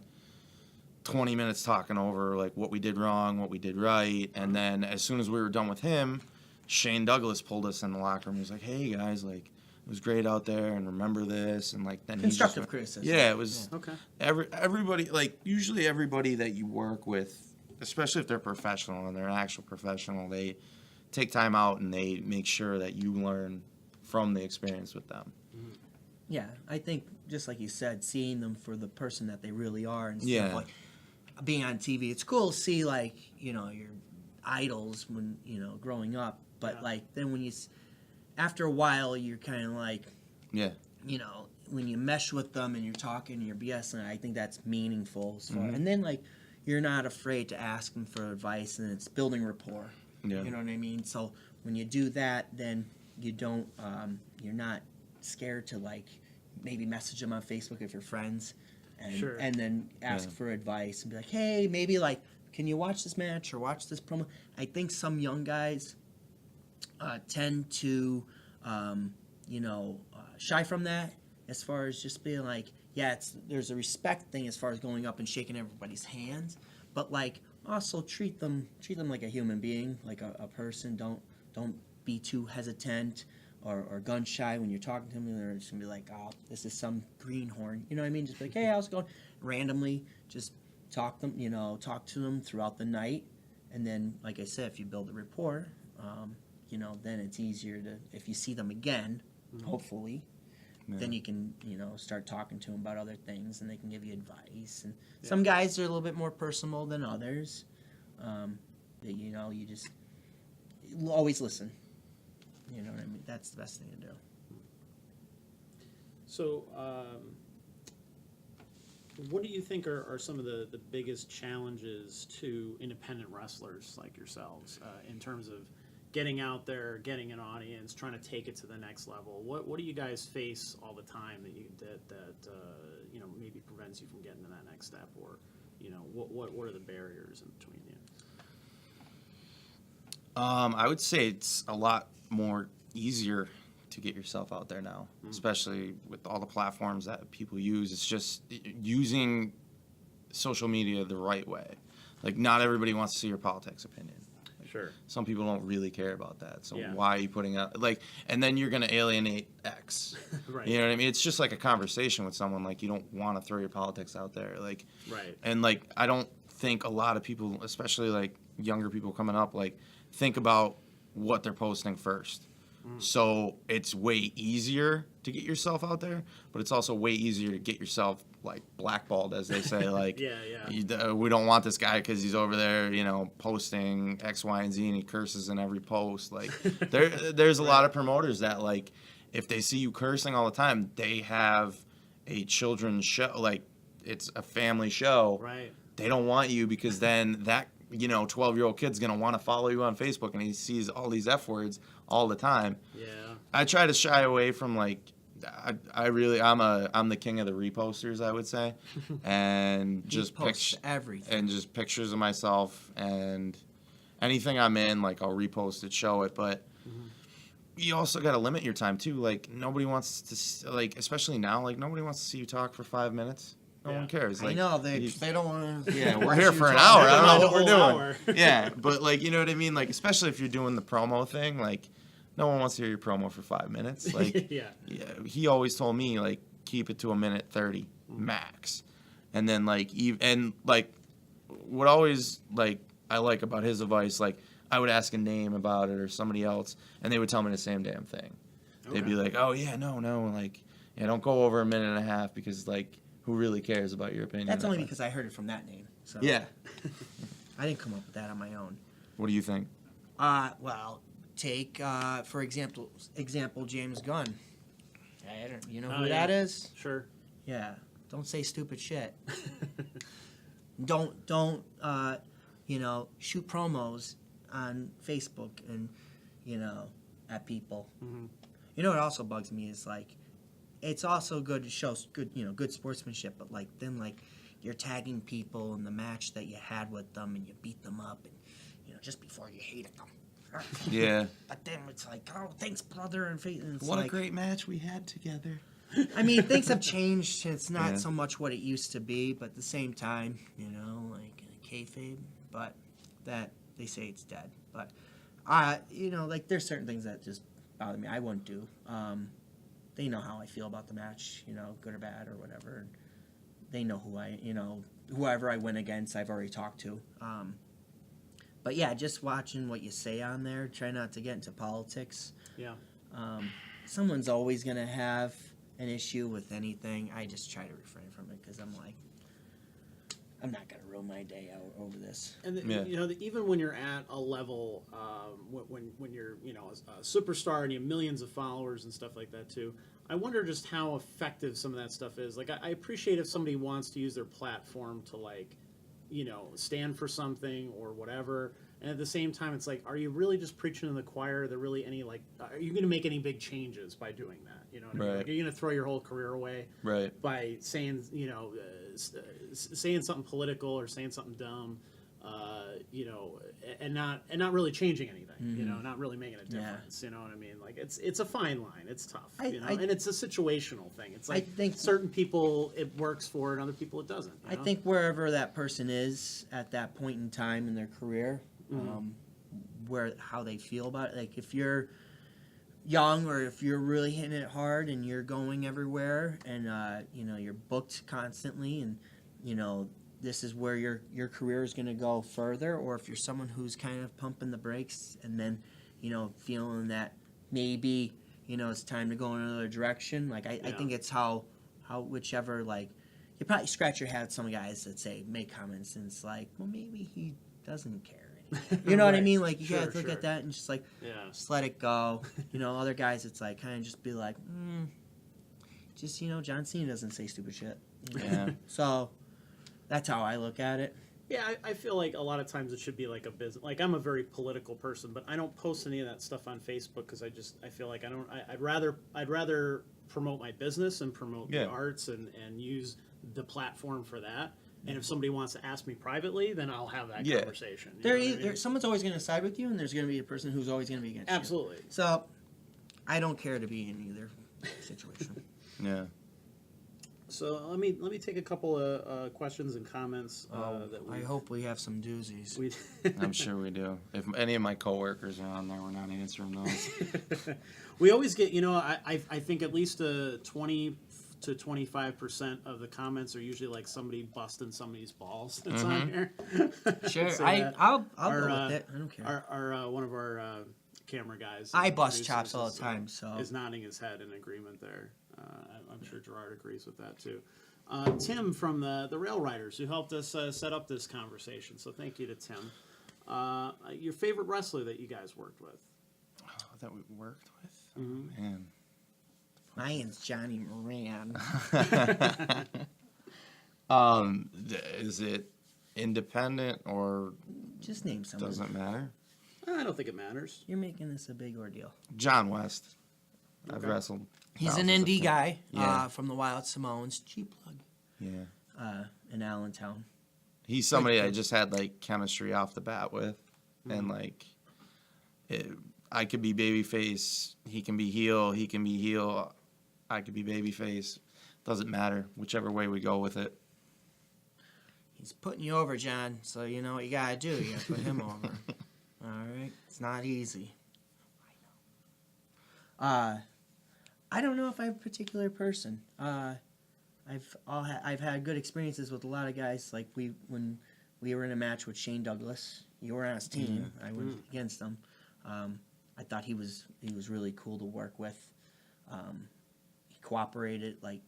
20 minutes talking over, like, what we did wrong, what we did right. And then as soon as we were done with him, Shane Douglas pulled us in the locker room. He was like, hey, guys, like, it was great out there, and remember this, and like then constructive criticism. Yeah, it was. Okay. Everybody, like usually everybody that you work with, especially if they're professional and they're an actual professional, they take time out and they make sure that you learn from the experience with them. Yeah, I think just like you said, seeing them for the person that they really are, instead Yeah. of like being on TV. It's cool to see like your idols when growing up, but like then when after a while, you're kind of like, Yeah. When you mesh with them and you're talking, you're BSing, I think that's meaningful. Mm-hmm. And then, like, you're not afraid to ask them for advice, and it's building rapport. Yeah. You know what I mean? So when you do that, then you don't, you're not scared to, like, maybe message them on Facebook if you're friends, and Sure. and then ask Yeah. for advice and be like, hey, maybe, like, can you watch this match or watch this promo? I think some young guys tend to, shy from that as far as just being like, yeah, there's a respect thing as far as going up and shaking everybody's hands, but like also treat them like a human being, like a person. Don't be too hesitant or gun shy when you're talking to them. They're just gonna be like, oh, this is some greenhorn. You know what I mean? Just be like, hey, how's it going? Randomly, just talk to them throughout the night, and then, like I said, if you build a rapport, then it's easier to, if you see them again, hopefully, then you can, start talking to them about other things, and they can give you advice. And some guys are a little bit more personal than others. You just always listen. You know what I mean? That's the best thing to do. So, what do you think are some of the biggest challenges to independent wrestlers like yourselves in terms of getting out there, getting an audience, trying to take it to the next level? What do you guys face all the time that maybe prevents you from getting to that next step, or what are the barriers in between you? I would say it's a lot more easier to get yourself out there now, especially with all the platforms that people use. It's just using social media the right way. Like, not everybody wants to see your politics opinion. Sure. Some people don't really care about that. So Yeah. why are you putting out, and then you're going to alienate X. Right. You know what I mean? It's just like a conversation with someone. Like, you don't want to throw your politics out there. Like, Right. And I don't think a lot of people, especially like younger people coming up, think about what they're posting first. So it's way easier to get yourself out there, but it's also way easier to get yourself blackballed, as they say. We don't want this guy because he's over there, posting X, Y, and Z, and he curses in every post. There's a lot of promoters that if they see you cursing all the time, they have a children's show, it's a family show. Right. They don't want you because then that 12-year-old kid's gonna want to follow you on Facebook, and he sees all these F words all the time. Yeah. I try to shy away from I'm the king of the reposters, I would say, and just everything and just pictures of myself, and anything I'm in, I'll repost it, show it, but you also got to limit your time too. Nobody wants to especially now, nobody wants to see you talk for 5 minutes. No one cares. I know they don't want to. Yeah, we're here for an hour. I don't know what we're Hour. doing. Yeah, but you know what I mean. Especially if you're doing the promo thing, no one wants to hear your promo for 5 minutes. Yeah. He always told me keep it to 1:30 max, and then what always I like about his advice, I would ask a name about it or somebody else, and they would tell me the same damn thing. Okay. They'd be like, oh yeah, no, don't go over 1.5 minutes because who really cares about your opinion? That's only because I heard it from that name. So. Yeah. I didn't come up with that on my own. What do you think? Take for example James Gunn. You know who yeah. that is? Sure. Yeah. Don't say stupid shit. don't shoot promos on Facebook and at people. Mm-hmm. You know what also bugs me is it's also good to show good sportsmanship, but then you're tagging people in the match that you had with them and you beat them up and just before you hated them. Yeah. But then it's oh, thanks, brother, and it's what a great match we had together. I mean, things have changed. It's not so much what it used to be, but at the same time, kayfabe. But that they say it's dead. But there's certain things that just bother me. I wouldn't do. They know how I feel about the match, good or bad or whatever. And they know whoever I win against, I've already talked to. But yeah, just watching what you say on there. Try not to get into politics. Yeah. Someone's always going to have an issue with anything. I just try to refrain from it because I'm not going to ruin my day out over this. And even when you're at a level, when you're a superstar and you have millions of followers and stuff like that too, I wonder just how effective some of that stuff is. I appreciate if somebody wants to use their platform to stand for something or whatever, and at the same time it's are you really just preaching to the choir? Are there really any are you going to make any big changes by doing that? You know what I mean? Are you going to throw your whole career away by saying saying something political or saying something dumb? you know, and not really changing anything, you know, not really making a difference. You know what I mean? Like it's a fine line. It's tough, you know, and it's a situational thing. It's like I think certain people it works for, and other people it doesn't. You know? I think wherever that person is at that point in time in their career, how they feel about it. Like if you're young or if you're really hitting it hard and you're going everywhere and you know, you're booked constantly and you know, this is where your career is going to go further, or if you're someone who's kind of pumping the brakes and then, you know, feeling that maybe, you know, it's time to go in another direction. Like I think it's how whichever, like, you probably scratch your head at some guys that say, make comments, and it's like, well, maybe he doesn't care anymore. You know what I mean? Like, you gotta look at that and just like, just let it go. You know, other guys, it's like, kind of just be like, just, you know, John Cena doesn't say stupid shit. You know? Yeah. So that's how I look at it. Yeah, I feel like a lot of times it should be like a business. Like I'm a very political person, but I don't post any of that stuff on Facebook because I feel like I'd rather promote my business and promote the arts and use the platform for that. And if somebody wants to ask me privately, then I'll have that conversation. Someone's always going to side with you, and there's going to be a person who's always going to be against you. Absolutely. So I don't care to be in either situation. Yeah. So let me take a couple of questions and comments. I hope we have some doozies. I'm sure we do. If any of my coworkers are on there, we're not answering those. We always get, you know, I think at least 20 to 25% of the comments are usually like somebody busting somebody's balls that's on here. Sure, I'll go with it. I don't care. Our one of our camera guys. I bust chops all the time, so is nodding his head in agreement there. I'm sure Gerard agrees with that too. Tim from the RailRiders, who helped us set up this conversation. So thank you to Tim. Your favorite wrestler that you guys worked with? That we worked with? Oh, man. Mine's Johnny Moran. Is it independent or just name someone? Doesn't matter. I don't think it matters. You're making this a big ordeal. John West. I've wrestled. He's an indie guy from the Wild Samoans. Cheap plug. Yeah. In Allentown. He's somebody I just had like chemistry off the bat with, and like, I could be babyface. He can be heel. He can be heel. I could be babyface. Doesn't matter. Whichever way we go with it. He's putting you over, John. So you know what you gotta do. You gotta put him over. All right. It's not easy. I don't know if I have a particular person. I've had good experiences with a lot of guys. Like when we were in a match with Shane Douglas. You were on his team. I went against him. I thought he was really cool to work with. He cooperated. Like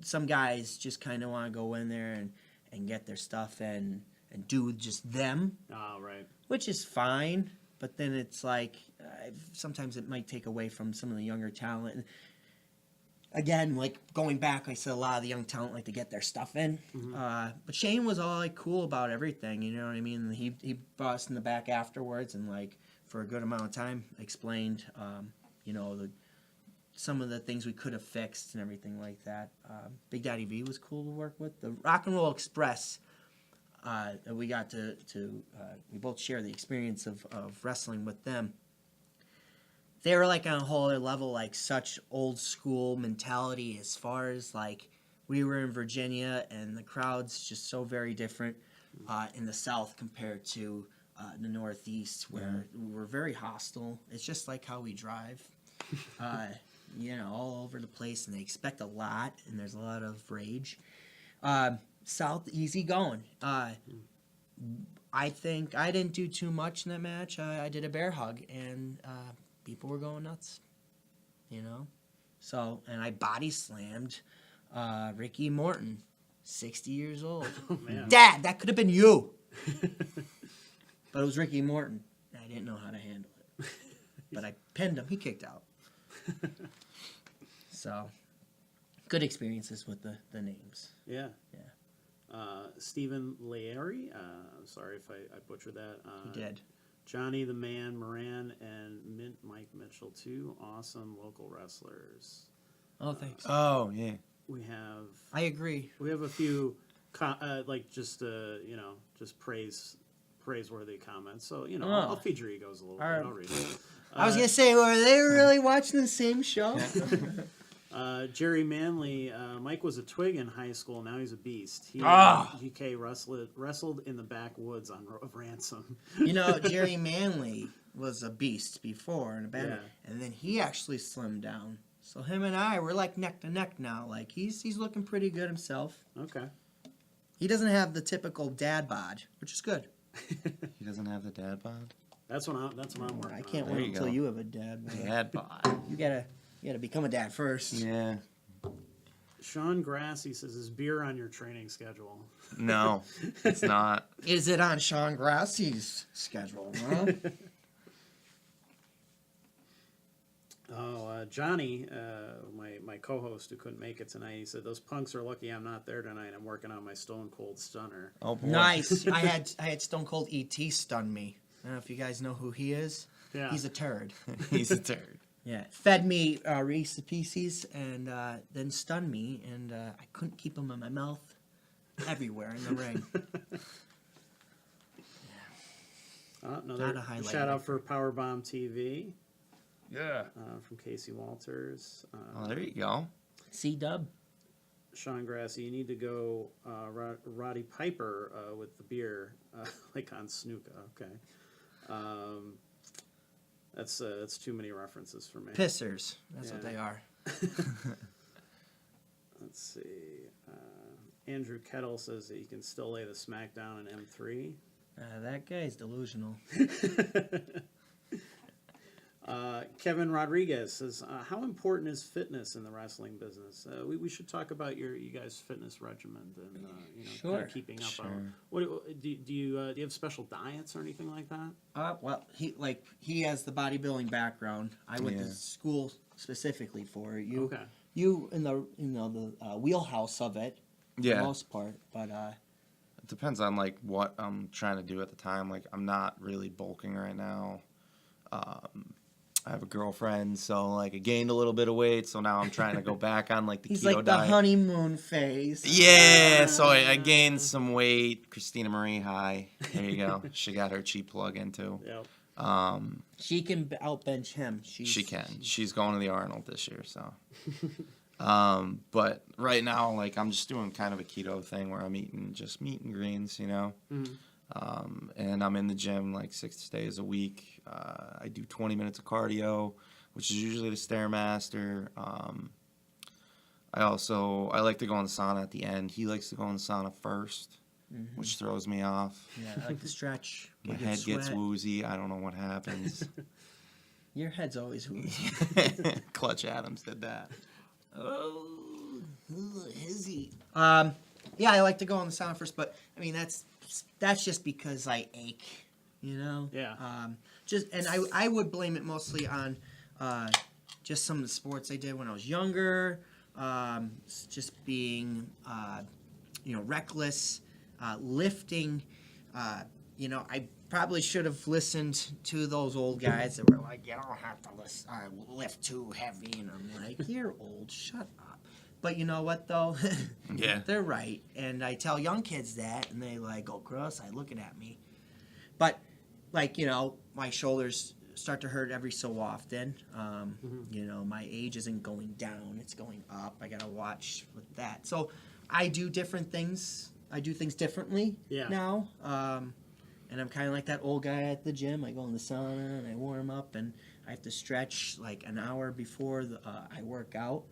some guys just kind of want to go in there and get their stuff and do just them. Oh, right. Which is fine, but then it's like sometimes it might take away from some of the younger talent. Again, like going back, I said a lot of the young talent like to get their stuff in. But Shane was all like cool about everything, you know what I mean? He brought us in the back afterwards and like for a good amount of time explained, you know, some of the things we could have fixed and everything like that. Big Daddy V was cool to work with. The Rock and Roll Express, we got to we both share the experience of wrestling with them. They were like on a whole other level, like such old school mentality as far as like we were in Virginia and the crowd's just so very different in the South compared to the Northeast where we're very hostile. It's just like how we drive, you know, all over the place, and they expect a lot and there's a lot of rage. South, easy going. I think I didn't do too much in that match. I did a bear hug and people were going nuts, you know? So, and I body slammed Ricky Morton, 60 years old. Oh, man. Dad, that could have been you. But it was Ricky Morton. I didn't know how to handle it. But I pinned him. He kicked out. So, good experiences with the names. Yeah. Stephen Laeri, I'm sorry if I butchered that. He did. Johnny the Man Moran and Mike Mitchell, two awesome local wrestlers. Oh, thanks. Oh, yeah. We have. I agree. We have a few just praiseworthy comments. So I'll feed your egos a little bit. All right. I'll read it. I was gonna say, were they really watching the same show? Jerry Manley, Mike was a twig in high school. Now he's a beast. He GK wrestled in the backwoods on of Ransom. Jerry Manley was a beast before in a band, and then he actually slimmed down. So him and I, we're like neck to neck now. Like he's looking pretty good himself. Okay. He doesn't have the typical dad bod, which is good. He doesn't have the dad bod? That's what I'm working on. I can't There wait you until go. you have a dad bod. Dad bod. You gotta become a dad first. Yeah. Sean Grassy says, "Is beer on your training schedule?" No, it's not. Is it on Sean Grassie's schedule? Huh? Johnny, my co-host who couldn't make it tonight, he said, "Those punks are lucky I'm not there tonight. I'm working on my Stone Cold Stunner." Oh boy. Nice. I had Stone Cold ET stun me. I don't know if you guys know who he is. Yeah. He's a turd. He's a turd. Yeah. Fed me Reese's Pieces and then stunned me, and I couldn't keep them in my mouth. Everywhere in the ring. Another Not a highlight. shout out for Powerbomb TV Yeah. from Casey Walters. Oh, there you go. C-Dub. Sean Grassy, you need to go Roddy Piper with the beer, like on Snuka. Okay. That's too many references for me. Pissers. That's what Yeah. they are. Let's see. Andrew Kettle says that you can still lay the smackdown in M3. That guy's delusional. Kevin Rodriguez says, how important is fitness in the wrestling business? We should talk about you guys' fitness regimen and kind of keeping up. Sure. What do you have special diets or anything like that? Well, he has the bodybuilding background. I went to school specifically for it. Okay. You in the wheelhouse of it, for Yeah. the most part. But It depends on like what I'm trying to do at the time. Like I'm not really bulking right now. I have a girlfriend, so like I gained a little bit of weight, so now I'm trying to go back on like the he's keto like diet. the honeymoon phase. Yeah, so I gained some weight. Christina Marie, hi. There you go. She got her cheap plug in too. Yep. She can outbench him. She can. She's going to the Arnold this year, so. But right now, like I'm just doing kind of a keto thing where I'm eating just meat and greens, Mm-hmm. And I'm in the gym like 6 days a week. I do 20 minutes of cardio, which is usually the Stairmaster. I like to go in the sauna at the end. He likes to go in the sauna first, which throws me off. Yeah, I like to stretch. My You get head gets sweat. woozy. I don't know what happens. Your head's always woozy. Clutch Adams did that. Oh, hizzy. Yeah, I like to go in the sauna first, but I mean that's just because I ache, Yeah. I would blame it mostly on just some of the sports I did when I was younger, just being reckless, lifting. I probably should have listened to those old guys that were like, you don't have to lift too heavy, and I'm like, you're old, shut up. But you know what, though? Yeah. They're right. And I tell young kids that, and they like go cross-eyed looking at me. But, my shoulders start to hurt every so often. My age isn't going down, it's going up. I got to watch with that. So I do different things. I do things differently now. And I'm kind of like that old guy at the gym. I go in the sauna, and I warm up, and I have to stretch like an hour before I work out.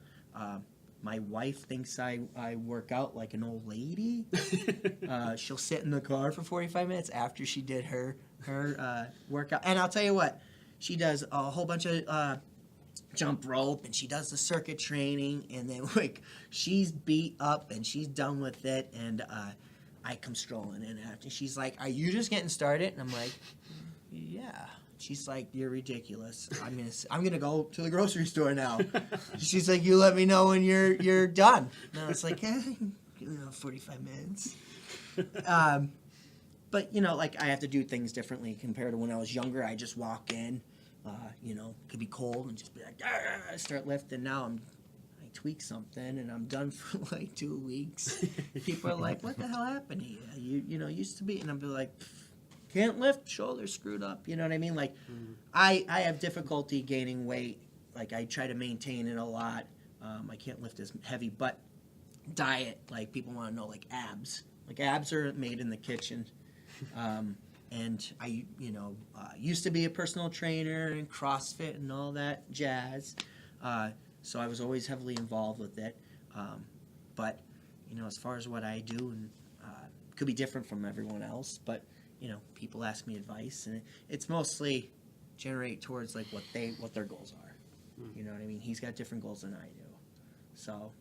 My wife thinks I work out like an old lady. She'll sit in the car for 45 minutes after she did her workout. And I'll tell you what, she does a whole bunch of jump rope, and she does the circuit training, and then she's beat up and she's done with it, and I come strolling in after. She's like, "Are you just getting started?" And I'm like, "Yeah." She's like, "You're ridiculous. I'm gonna go to the grocery store now." She's like, "You let me know when you're done." And I was like, 45 minutes. But I have to do things differently compared to when I was younger. I just walk in, could be cold and just be like, start lifting. Now I like tweak something and I'm done for like 2 weeks. People are like, what the hell happened to you? You know, used to be, and I'm like, can't lift, shoulders screwed up. You know what I mean? Like, I have difficulty gaining weight. Like, I try to maintain it a lot. I can't lift as heavy, but diet, like, people want to know, like, abs. Like, abs are made in the kitchen. And I, used to be a personal trainer and CrossFit and all that jazz. So I was always heavily involved with it. But, as far as what I do, and could be different from everyone else, but, people ask me advice, and it's mostly generate towards, like, what their goals are. You know what I mean? He's got different goals than I do. So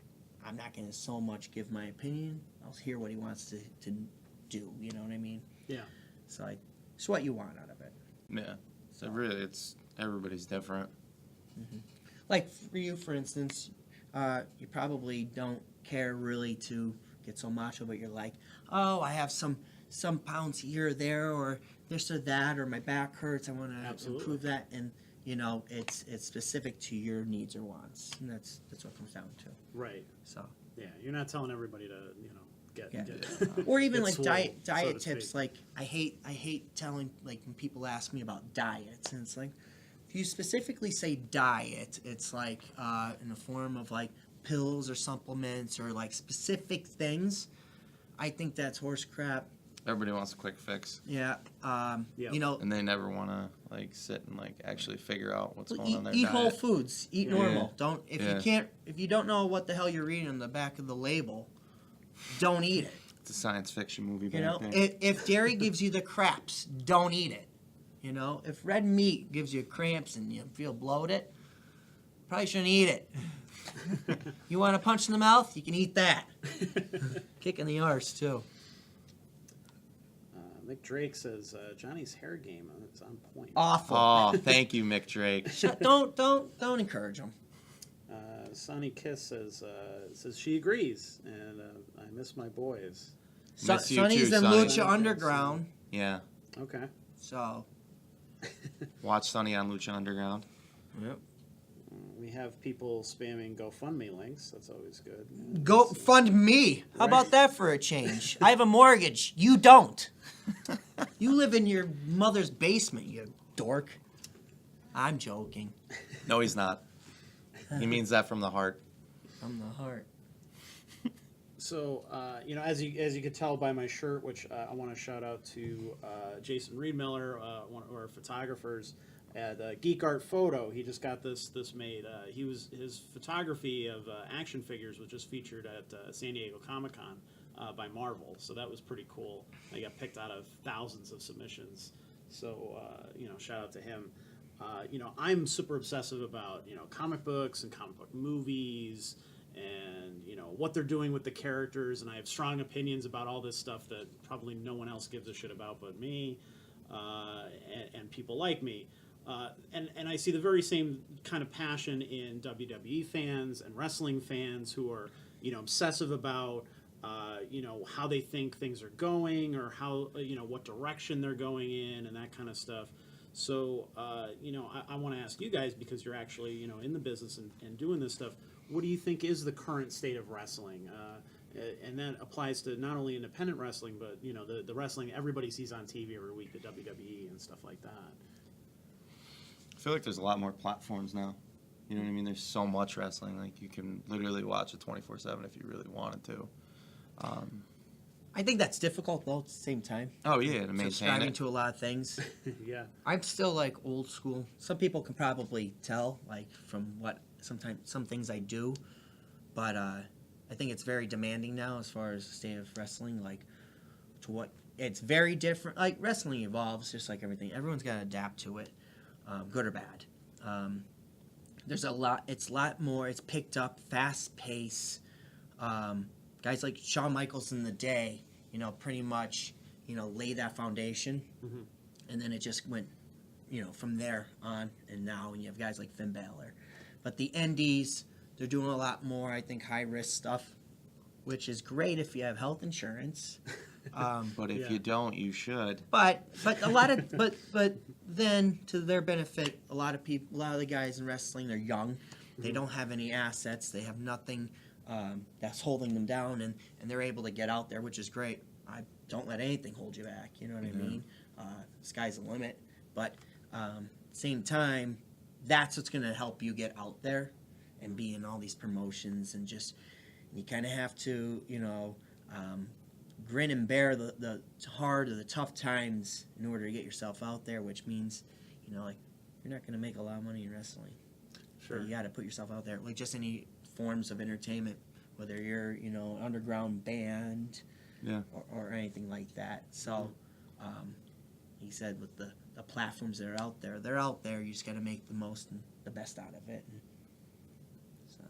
I'm not going to so much give my opinion. I'll hear what he wants to do. You know what I mean? Yeah. So it's what you want out of it. Yeah. So really, it's everybody's different. Mm-hmm. Like for you, for instance, you probably don't care really to get so macho, but you're like, oh, I have some pounds here or there, or this or that, or my back hurts. I want to improve that, and it's specific to your needs or wants, and that's what it comes down to. Right. So. Yeah, you're not telling everybody to get or even get like swole, diet so to tips. speak. Like I hate telling, like, when people ask me about diets, and it's like, if you specifically say diet, it's like in the form of like pills or supplements or like specific things. I think that's horse crap. Everybody wants a quick fix. Yeah. Yep. And they never want to like sit and like actually figure out what's going on in their eat diet. whole foods. Eat normal. Don't Yeah. if you don't know what the hell you're reading on the back of the label, don't eat it. It's a science fiction movie. If dairy gives you the craps, don't eat it. If red meat gives you cramps and you feel bloated, probably shouldn't eat it. You want a punch in the mouth? You can eat that. Kick in the arse too. Mick Drake says Johnny's hair game is on point. Awful. Oh, thank you, Mick Drake. Don't encourage him. Sonny Kiss says she agrees, and I miss my boys. Miss you Sonny's too, in Sonny. Lucha Underground, Yeah. Okay. so. Watch Sonny on Lucha Underground. Yep. We have people spamming GoFundMe links. That's always good. Go fund me. How about that for a change? I have a mortgage. You don't. You live in your mother's basement, you dork. I'm joking. No, he's not. He means that from the heart. From the heart. So, as you could tell by my shirt, which I want to shout out to Jason Reedmiller, one of our photographers at Geek Art Photo. He just got this made. His photography of action figures was just featured at San Diego Comic-Con by Marvel, so that was pretty cool. They got picked out of thousands of submissions, so shout out to him. I'm super obsessive about comic books and comic book movies, and what they're doing with the characters, and I have strong opinions about all this stuff that probably no one else gives a shit about but me, and people like me. And I see the very same kind of passion in WWE fans and wrestling fans who are obsessive about how they think things are going, or how what direction they're going in, and that kind of stuff. So I want to ask you guys, because you're actually in the business and doing this stuff. What do you think is the current state of wrestling? And that applies to not only independent wrestling, but the wrestling everybody sees on TV every week, the WWE and stuff like that. I feel like there's a lot more platforms now. You know what I mean? There's so much wrestling. Like, you can literally watch it 24/7 if you really wanted to. I think that's difficult, though, at the same time. Oh, yeah, to maintain Subscribing it. to a lot of things. Yeah. I'm still, like, old school. Some people can probably tell, like, from what some things I do. But I think it's very demanding now as far as the state of wrestling, like, to what... It's very different. Like, wrestling evolves just like everything. Everyone's got to adapt to it, good or bad. There's a lot... It's a lot more... It's picked up, fast pace. Guys like Shawn Michaels in the day, pretty much, laid that foundation. Mm-hmm. And then it just went, from there on and now. And you have guys like Finn Balor. But the indies, they're doing a lot more, I think, high-risk stuff, which is great if you have health insurance. But if you don't, you should. But a lot of but then to their benefit, a lot of the guys in wrestling, they're young, They don't have any assets. They have nothing that's holding them down, and they're able to get out there, which is great. I don't let anything hold you back. You know what I mean? Sky's the limit. But same time, that's what's going to help you get out there and be in all these promotions, and just you kind of have to, grin and bear the hard or the tough times in order to get yourself out there, which means, like, you're not going to make a lot of money in wrestling. Sure. So you got to put yourself out there, like just any forms of entertainment, whether you're, an underground band, or anything like that. So, he said with the platforms that are out there, they're out there. You just got to make the most and the best out of it. And so,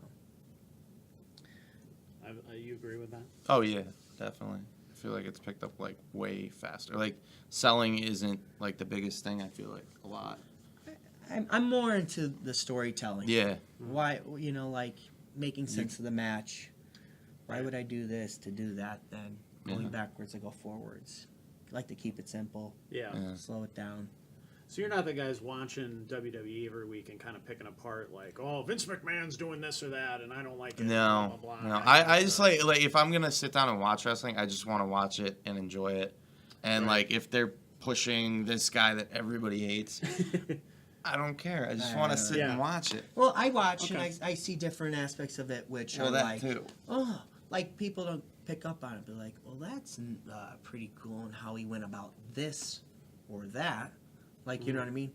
you agree with that? Oh yeah, definitely. I feel like it's picked up like way faster. Like selling isn't like the biggest thing. I feel like a lot. I'm more into the storytelling. Yeah. Why, like making sense of the match. Why would I do this to do that then? Going backwards, I go forwards. I like to keep it simple. Yeah. Slow it down. So you're not the guys watching WWE every week and kind of picking apart like, oh, Vince McMahon's doing this or that, and I don't like it. No, blah, blah, blah. no. I just like if I'm gonna sit down and watch wrestling, I just want to watch it and enjoy it. And like if they're pushing this guy that everybody hates, I don't care. I just want to sit and watch it. Well, I watch and I see different aspects of it, which are that like, too. oh, like people don't pick up on it, but like, well, that's pretty cool, and how he went about this or that. Like, you know what I mean?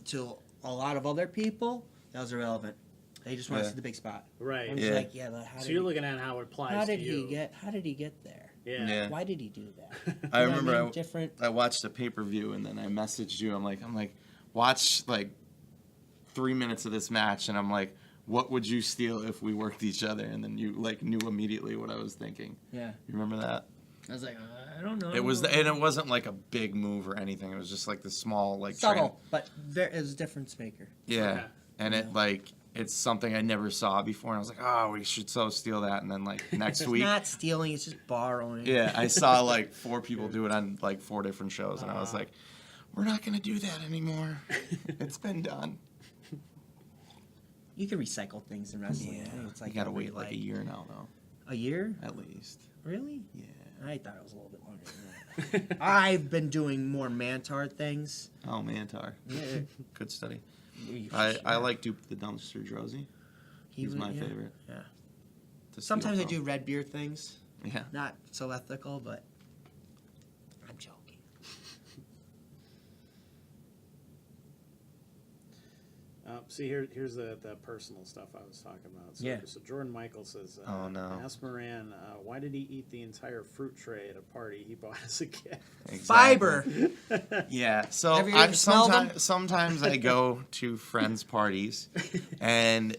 To a lot of other people, that was irrelevant. They just want to see the big spot. Right. I'm just like, but how so did you're looking at how it applies how did to you. How did he get there? Yeah. Why did he do that? I You know what remember mean? Different. I watched a pay-per-view and then I messaged you. I'm like, watch like 3 minutes of this match, and I'm like, what would you steal if we worked each other? And then you like knew immediately what I was thinking. Yeah. You remember that? I was like, I don't know. It was, and it wasn't like a big move or anything. It was just like the small, like subtle, but it was a difference maker. Yeah, Okay. and it like it's something I never saw before, and I was like, oh, we should so steal that. And then like next week, It's not stealing; it's just borrowing. yeah, I saw like 4 people do it on like 4 different shows, and I was like, we're not gonna do that anymore. It's been done. You can recycle things in wrestling. Yeah, I think it's like you gotta every, wait like a year now, though. A year? At least. Really? Yeah. I thought it was a little bit longer than that. I've been doing more Mantar things. Oh, Mantar. Yeah. Good study. Yeah. I like Dupe the Dumpster Drosy. He's my favorite. Yeah. to Sometimes I steal do red beer things. from. Yeah. Not so ethical, but I'm joking. See, here's the personal stuff I was talking about. So, Yeah. So Jordan Michael says, Oh, no. ask Moran, why did he eat the entire fruit tray at a party he bought as a gift? Exactly. Fiber. Yeah. So Have you ever smelled them? sometimes I go to friends' parties, and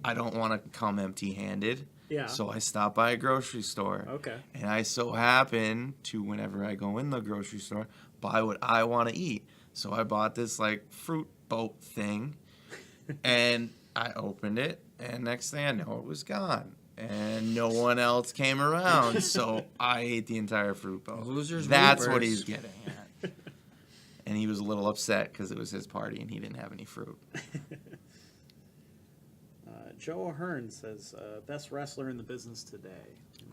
I don't want to come empty-handed. Yeah. So I stop by a grocery store. Okay. And I so happen to, whenever I go in the grocery store, buy what I want to eat. So I bought this like fruit boat thing, and I opened it, and next thing I know, it was gone. And no one else came around, so I ate the entire fruit boat. Losers, That's what reapers. he's getting at. And he was a little upset because it was his party and he didn't have any fruit. Joe Ahern says, best wrestler in the business today.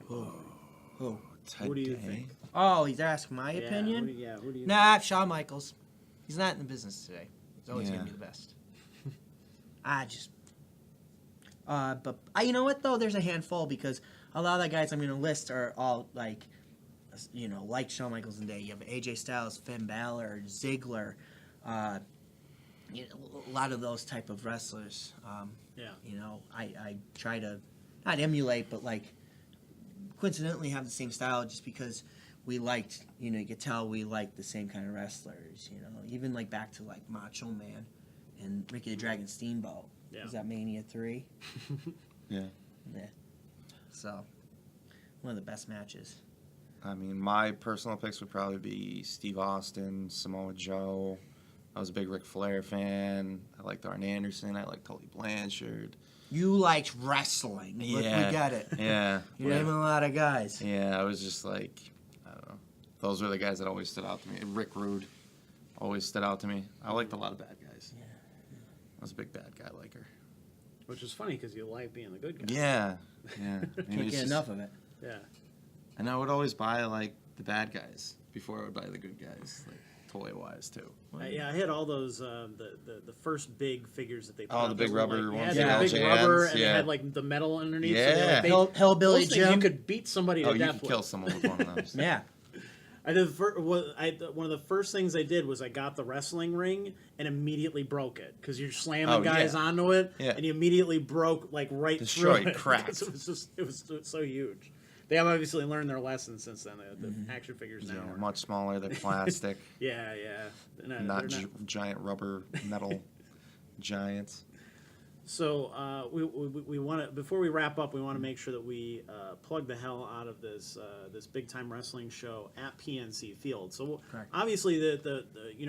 Who? Who do you think? Oh, he's asking my Yeah, opinion? who do you Nah, Shawn Michaels. He's not in the business today. He's always Yeah. going to be the best. But you know what, though? There's a handful, because a lot of the guys I'm going to list are all, like Shawn Michaels in the day. You have AJ Styles, Finn Balor, Ziggler, a lot of those type of wrestlers. I try to not emulate, but like coincidentally have the same style, just because we liked, you could tell we liked the same kind of wrestlers, even like back to like Macho Man and Ricky the Dragon Steamboat. Yeah. Was that Mania 3? Yeah. Yeah. So, one of the best matches. I mean, my personal picks would probably be Steve Austin, Samoa Joe. I was a big Ric Flair fan. I liked Arn Anderson. I liked Tully Blanchard. You liked wrestling. Yeah. We get it. Yeah. You're naming a lot of guys. Yeah, I was just like, I don't know. Those were the guys that always stood out to me. Rick Rude always stood out to me. I liked a lot of bad guys. Yeah. I was a big bad guy liker. Which is funny because you like being the good guy. Yeah. Can't get enough of it. Yeah. And I would always buy like the bad guys before I would buy the good guys, like toy wise too. Yeah, I had all those the first big figures that they put Oh, out the that big were rubber like, ones, yeah, the the big LJNs, rubber, and they yeah. had like the metal underneath. Yeah. Hillbilly those things Jim. you could beat somebody to Oh, you death could with. kill someone with one of those. Yeah. One of the first things I did was I got the wrestling ring and immediately broke it because you're slamming guys onto it, and you immediately broke like right Destroyed, through it. cracked. It was so huge. They have obviously learned their lesson since then. The action figures now Yeah, are much smaller. They're plastic, yeah. They're not giant rubber metal giants. So we want to, before we wrap up, we want to make sure that we plug the hell out of this this big time wrestling show at PNC Field. So obviously the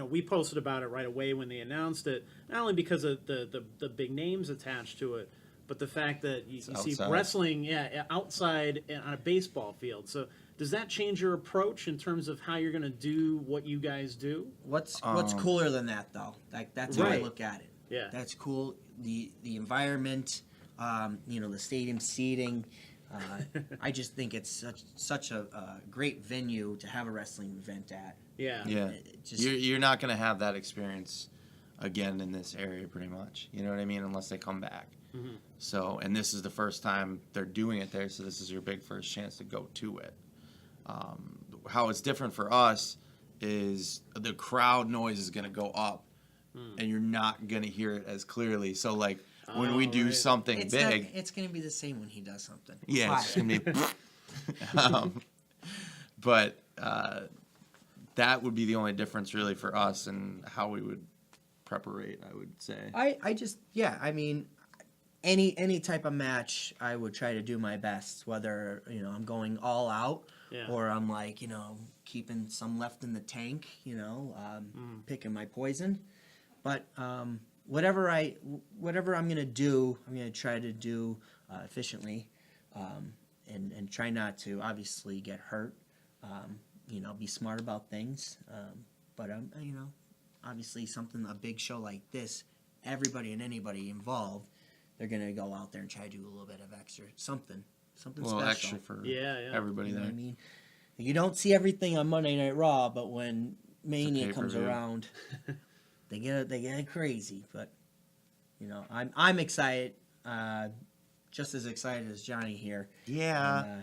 we posted about it right away when they announced it, not only because of the big names attached to it, but the fact that you see wrestling outside on a baseball field. So does that change your approach in terms of how you're going to do what you guys do? What's cooler than that though? Like that's how I look at it. Yeah, that's cool. The environment, the stadium seating. I just think it's such a great venue to have a wrestling event at. Yeah. You're not going to have that experience again in this area, pretty much. You know what I mean? Unless they come back. Mm-hmm. So, and this is the first time they're doing it there, so this is your big first chance to go to it. How it's different for us is the crowd noise is going to go up, and you're not going to hear it as clearly. So, like, when we do something big... it's going to be the same when he does something. Yeah, it's going to be... but that would be the only difference, really, for us and how we would preparate, I would say. I mean... Any type of match, I would try to do my best. Whether I'm going all out, or I'm like keeping some left in the tank. Picking my poison. But whatever I'm gonna do, I'm gonna try to do efficiently, and try not to obviously get hurt. Be smart about things. But obviously a big show like this, everybody and anybody involved. They're going to go out there and try to do a little bit of something special. Extra for everybody there. I mean, you don't see everything on Monday Night Raw, but when Mania comes around, they get crazy. But I'm excited, just as excited as Johnny here. Yeah.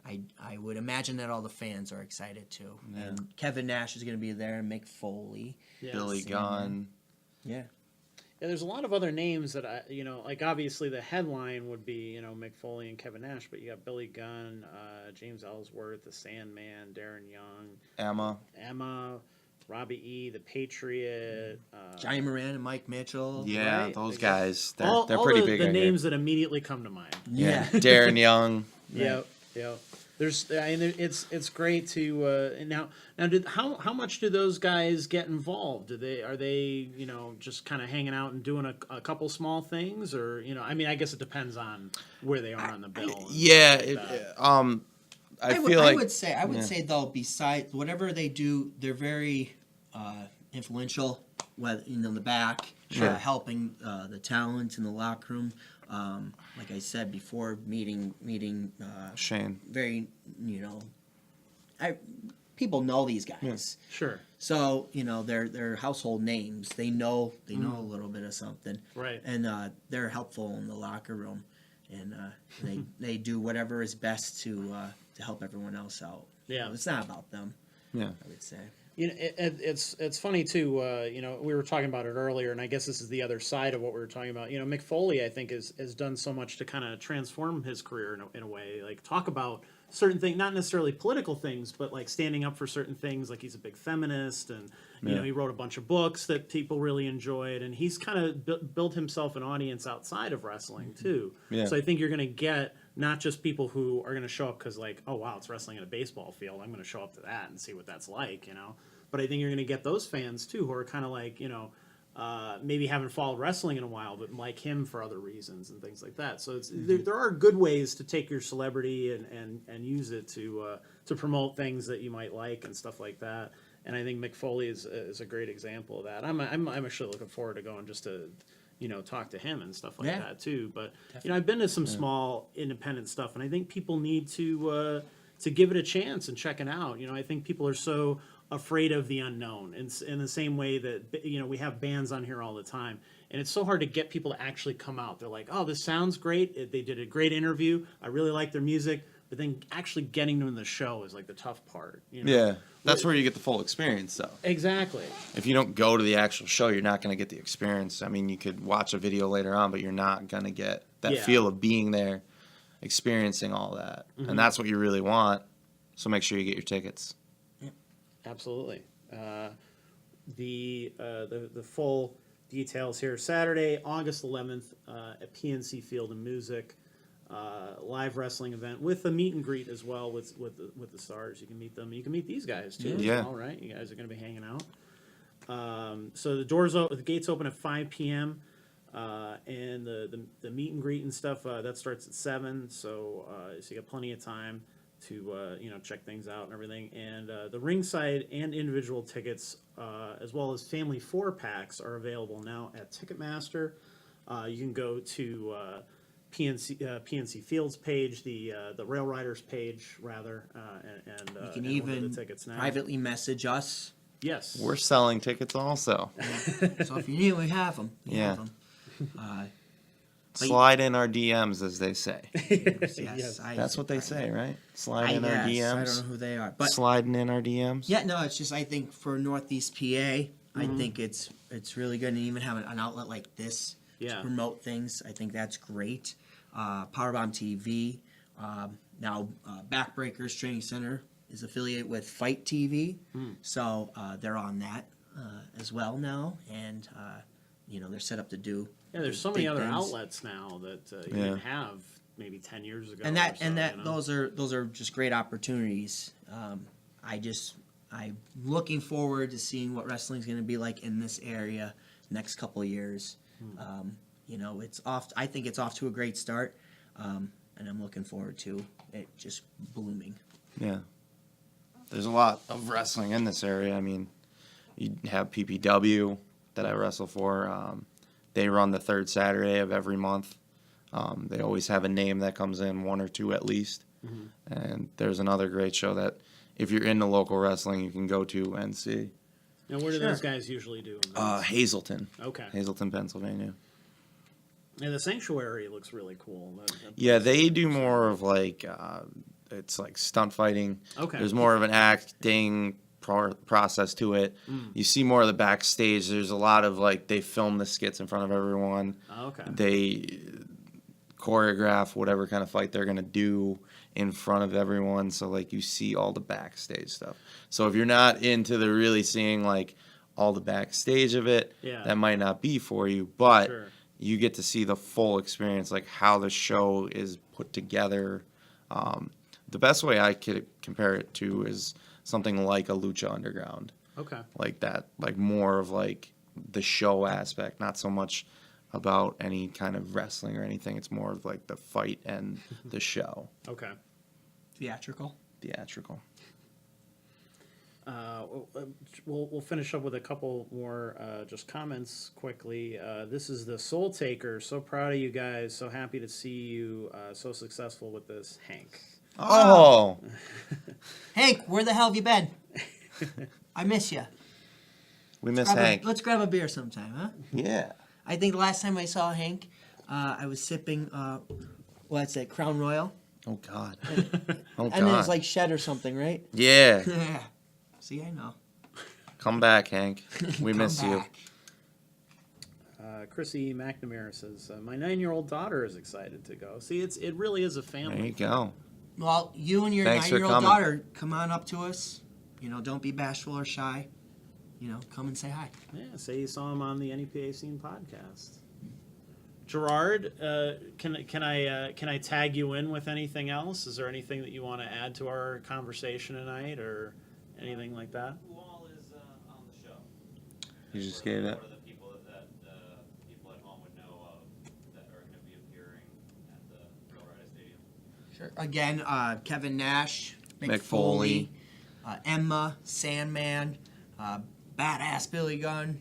And, I would imagine that all the fans are excited too. Yeah. And Kevin Nash is going to be there, and Mick Foley, Billy Gunn. Yeah. Yeah, there's a lot of other names that like obviously the headline would be, Mick Foley and Kevin Nash, but you got Billy Gunn, James Ellsworth, the Sandman, Darren Young, Emma, Robbie E, the Patriot, Johnny Moran and Mike Mitchell. Yeah, right? those guys. They're all pretty big. The names that immediately come to mind. Yeah. Darren Young. Yep. It's great to now. How much do those guys get involved? Are they just kind of hanging out and doing a couple small things, or I guess it depends on where they are on the bill. I would say though, besides whatever they do, they're very influential. Whether in the back, helping the talent in the locker room. Like I said before, meeting Shane. Very, people know these guys. Yeah. Sure. So they're household names. They know a little bit of something. Right. And they're helpful in the locker room, and they do whatever is best to help everyone else out. Yeah. It's not about them. Yeah. I would say. It's funny too. We were talking about it earlier, and I guess this is the other side of what we were talking about. Mick Foley, I think, has done so much to kind of transform his career in a way. Like talk about certain things, not necessarily political things, but like standing up for certain things. Like he's a big feminist, and he wrote a bunch of books that people really enjoyed, and he's kind of built himself an audience outside of wrestling too. Yeah. So I think you're going to get not just people who are going to show up because like, oh wow, it's wrestling at a baseball field, I'm going to show up to that and see what that's like, But I think you're going to get those fans too who are kind of like, maybe haven't followed wrestling in a while, but like him for other reasons and things like that. So there are good ways to take your celebrity and use it to promote things that you might like and stuff like that. And I think Mick Foley is a great example of that. I'm actually looking forward to going just to talk to him and stuff like Yeah. that too. But I've been to some small independent stuff, and I think people need to give it a chance and check it out. I think people are so afraid of the unknown, in the same way that we have bands on here all the time, and it's so hard to get people to actually come out. They're like, oh, this sounds great. They did a great interview. I really like their music. But then actually getting them in the show is like the tough part. Yeah, that's where you get the full experience, though. Exactly. If you don't go to the actual show, you're not going to get the experience. I mean, you could watch a video later on, but you're not going to get that feel of being there, experiencing all that. And that's what you really want. So make sure you get your tickets. Absolutely. The full details here. Saturday, August 11th, at PNC Field in Moosic. Live wrestling event with a meet and greet as well with the stars. You can meet them. You can meet these guys too. Yeah. As well, right? You guys are going to be hanging out. So the gates open at 5 p.m. And the meet and greet and stuff that starts at 7. So you got plenty of time to check things out and everything. And the ringside and individual tickets, as well as family 4-packs, are available now at Ticketmaster. You can go to PNC Field's page, the RailRiders page rather, and You can and order even the tickets now. privately message us. Yes, We're selling tickets also. So if you need, we have them. Yeah. But Slide in our DMs, as they say. yes, Yes. That's what they say, right? Slide I in our guess. I DMs. don't know who they are, but Sliding in our DMs. yeah, no, it's just I think for Northeast PA, I think it's really good, and even have an outlet like this Yeah. to promote things. I think that's great. Powerbomb TV. Now, Backbreakers Training Center is affiliated with Fight TV, so they're on that as well now, and they're set up to do. Yeah, there's so many big other things. outlets now that you didn't have maybe 10 years ago. And or so, those are just great opportunities. I'm looking forward to seeing what wrestling's going to be like in this area next couple of years. I think it's off to a great start, and I'm looking forward to it just blooming. Yeah. There's a lot of wrestling in this area. I mean, you have PPW that I wrestle for. They run the third Saturday of every month. They always have a name that comes in, 1 or 2 at least. And there's another great show that if you're into local wrestling, you can go to and see. Now, where do those guys usually do? Hazleton. Okay. Hazleton, Pennsylvania. And the sanctuary looks really cool. Yeah, they do more of like, it's like stunt fighting. Okay. There's more of an acting process to it. You see more of the backstage. There's a lot of like, they film the skits in front of everyone. Okay. They choreograph whatever kind of fight they're going to do in front of everyone. So like you see all the backstage stuff. So if you're not into the really seeing like all the backstage of it, that might not be for you, but you get to see the full experience, like how the show is put together. The best way I could compare it to is something like a Lucha Underground. Okay. Like that, like more of like the show aspect, not so much about any kind of wrestling or anything. It's more of like the fight and the show. Okay. Theatrical. We'll finish up with a couple more just comments quickly. This is the Soul Taker. So proud of you guys. So happy to see you so successful with this, Hank. Oh! Hank, where the hell have you been? I miss you. We miss Hank. Let's grab a beer sometime, huh? Yeah. I think the last time I saw Hank, I was sipping, what's that, Crown Royal? Oh, God. And then it's like Shed or something, right? Yeah. Yeah. See, I know. Come back, Hank. We miss you. Chrissy McNamara says, my 9-year-old daughter is excited to go. See, it really is a family. There you go. Well, you and your Thanks for 9-year-old coming. daughter, come on up to us. Don't be bashful or shy. Come and say hi. Yeah, say you saw him on the NEPA Scene podcast. Gerard, can I tag you in with anything else? Is there anything that you want to add to our conversation tonight, or anything like that? Who all is on the show? You just gave it. What are the people that people at home would know of that are going to be appearing at the RailRiders Stadium? Sure. Again, Kevin Nash, Mick Foley. Emma, Sandman, Badass Billy Gunn.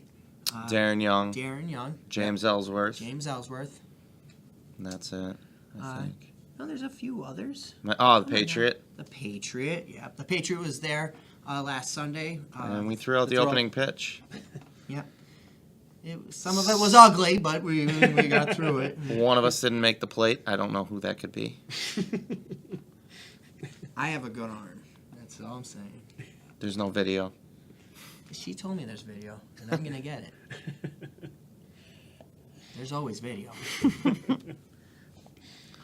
Darren Young, Darren Young, James Ellsworth, James Ellsworth. and that's it, I think. No, there's a few others. The Patriot. The Patriot, yeah. The Patriot was there last Sunday. And we threw out the opening pitch. Yep. Some of it was ugly, but we got through it. One of us didn't make the plate. I don't know who that could be. I have a good arm. That's all I'm saying. There's no video. She told me there's video, and I'm going to get it. There's always video.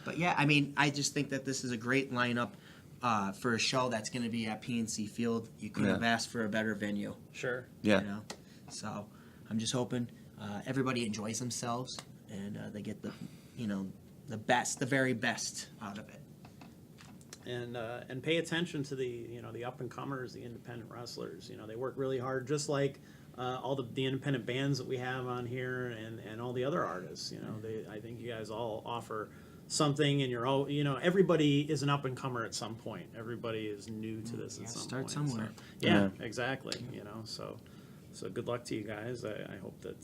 But yeah, I mean, I just think that this is a great lineup for a show that's going to be at PNC Field. You couldn't have asked for a better venue. Sure. Yeah. You know? So I'm just hoping everybody enjoys themselves and they get the best, the very best out of it. And pay attention to the up and comers, the independent wrestlers. They work really hard, just like all the independent bands that we have on here, and all the other artists. I think you guys all offer something, and you're all everybody is an up and comer at some point. Everybody is new to this at some start point. somewhere. So, yeah, exactly. So good luck to you guys. I hope that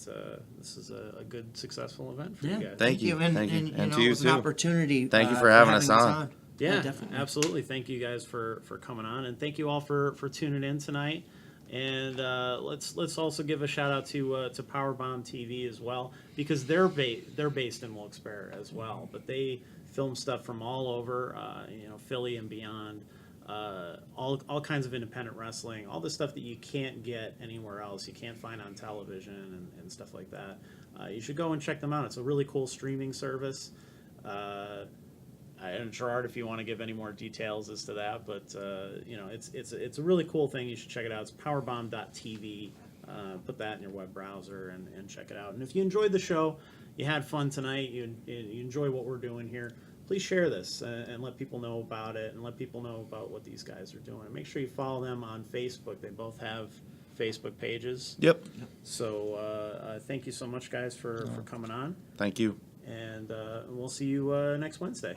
this is a good, successful event for you guys. Thank you. And, Thank you. and, And know, to you it was an too. opportunity. Thank you for having us us on. Yeah, definitely. absolutely. Thank you guys for coming on, and thank you all for tuning in tonight. And let's also give a shout out to Powerbomb TV as well, because they're based in Wilkes-Barre as well, but they film stuff from all over, Philly and beyond. All kinds of independent wrestling, all the stuff that you can't get anywhere else, you can't find on television and stuff like that. You should go and check them out. It's a really cool streaming service. And Gerard, if you want to give any more details as to that, but it's a really cool thing. You should check it out. It's powerbomb.tv. Put that in your web browser and check it out. And if you enjoyed the show, you had fun tonight, you enjoy what we're doing here, please share this and let people know about it, and let people know about what these guys are doing. And make sure you follow them on Facebook. They both have Facebook pages. Yep. So thank you so much, guys, for coming on. Thank you. And we'll see you next Wednesday.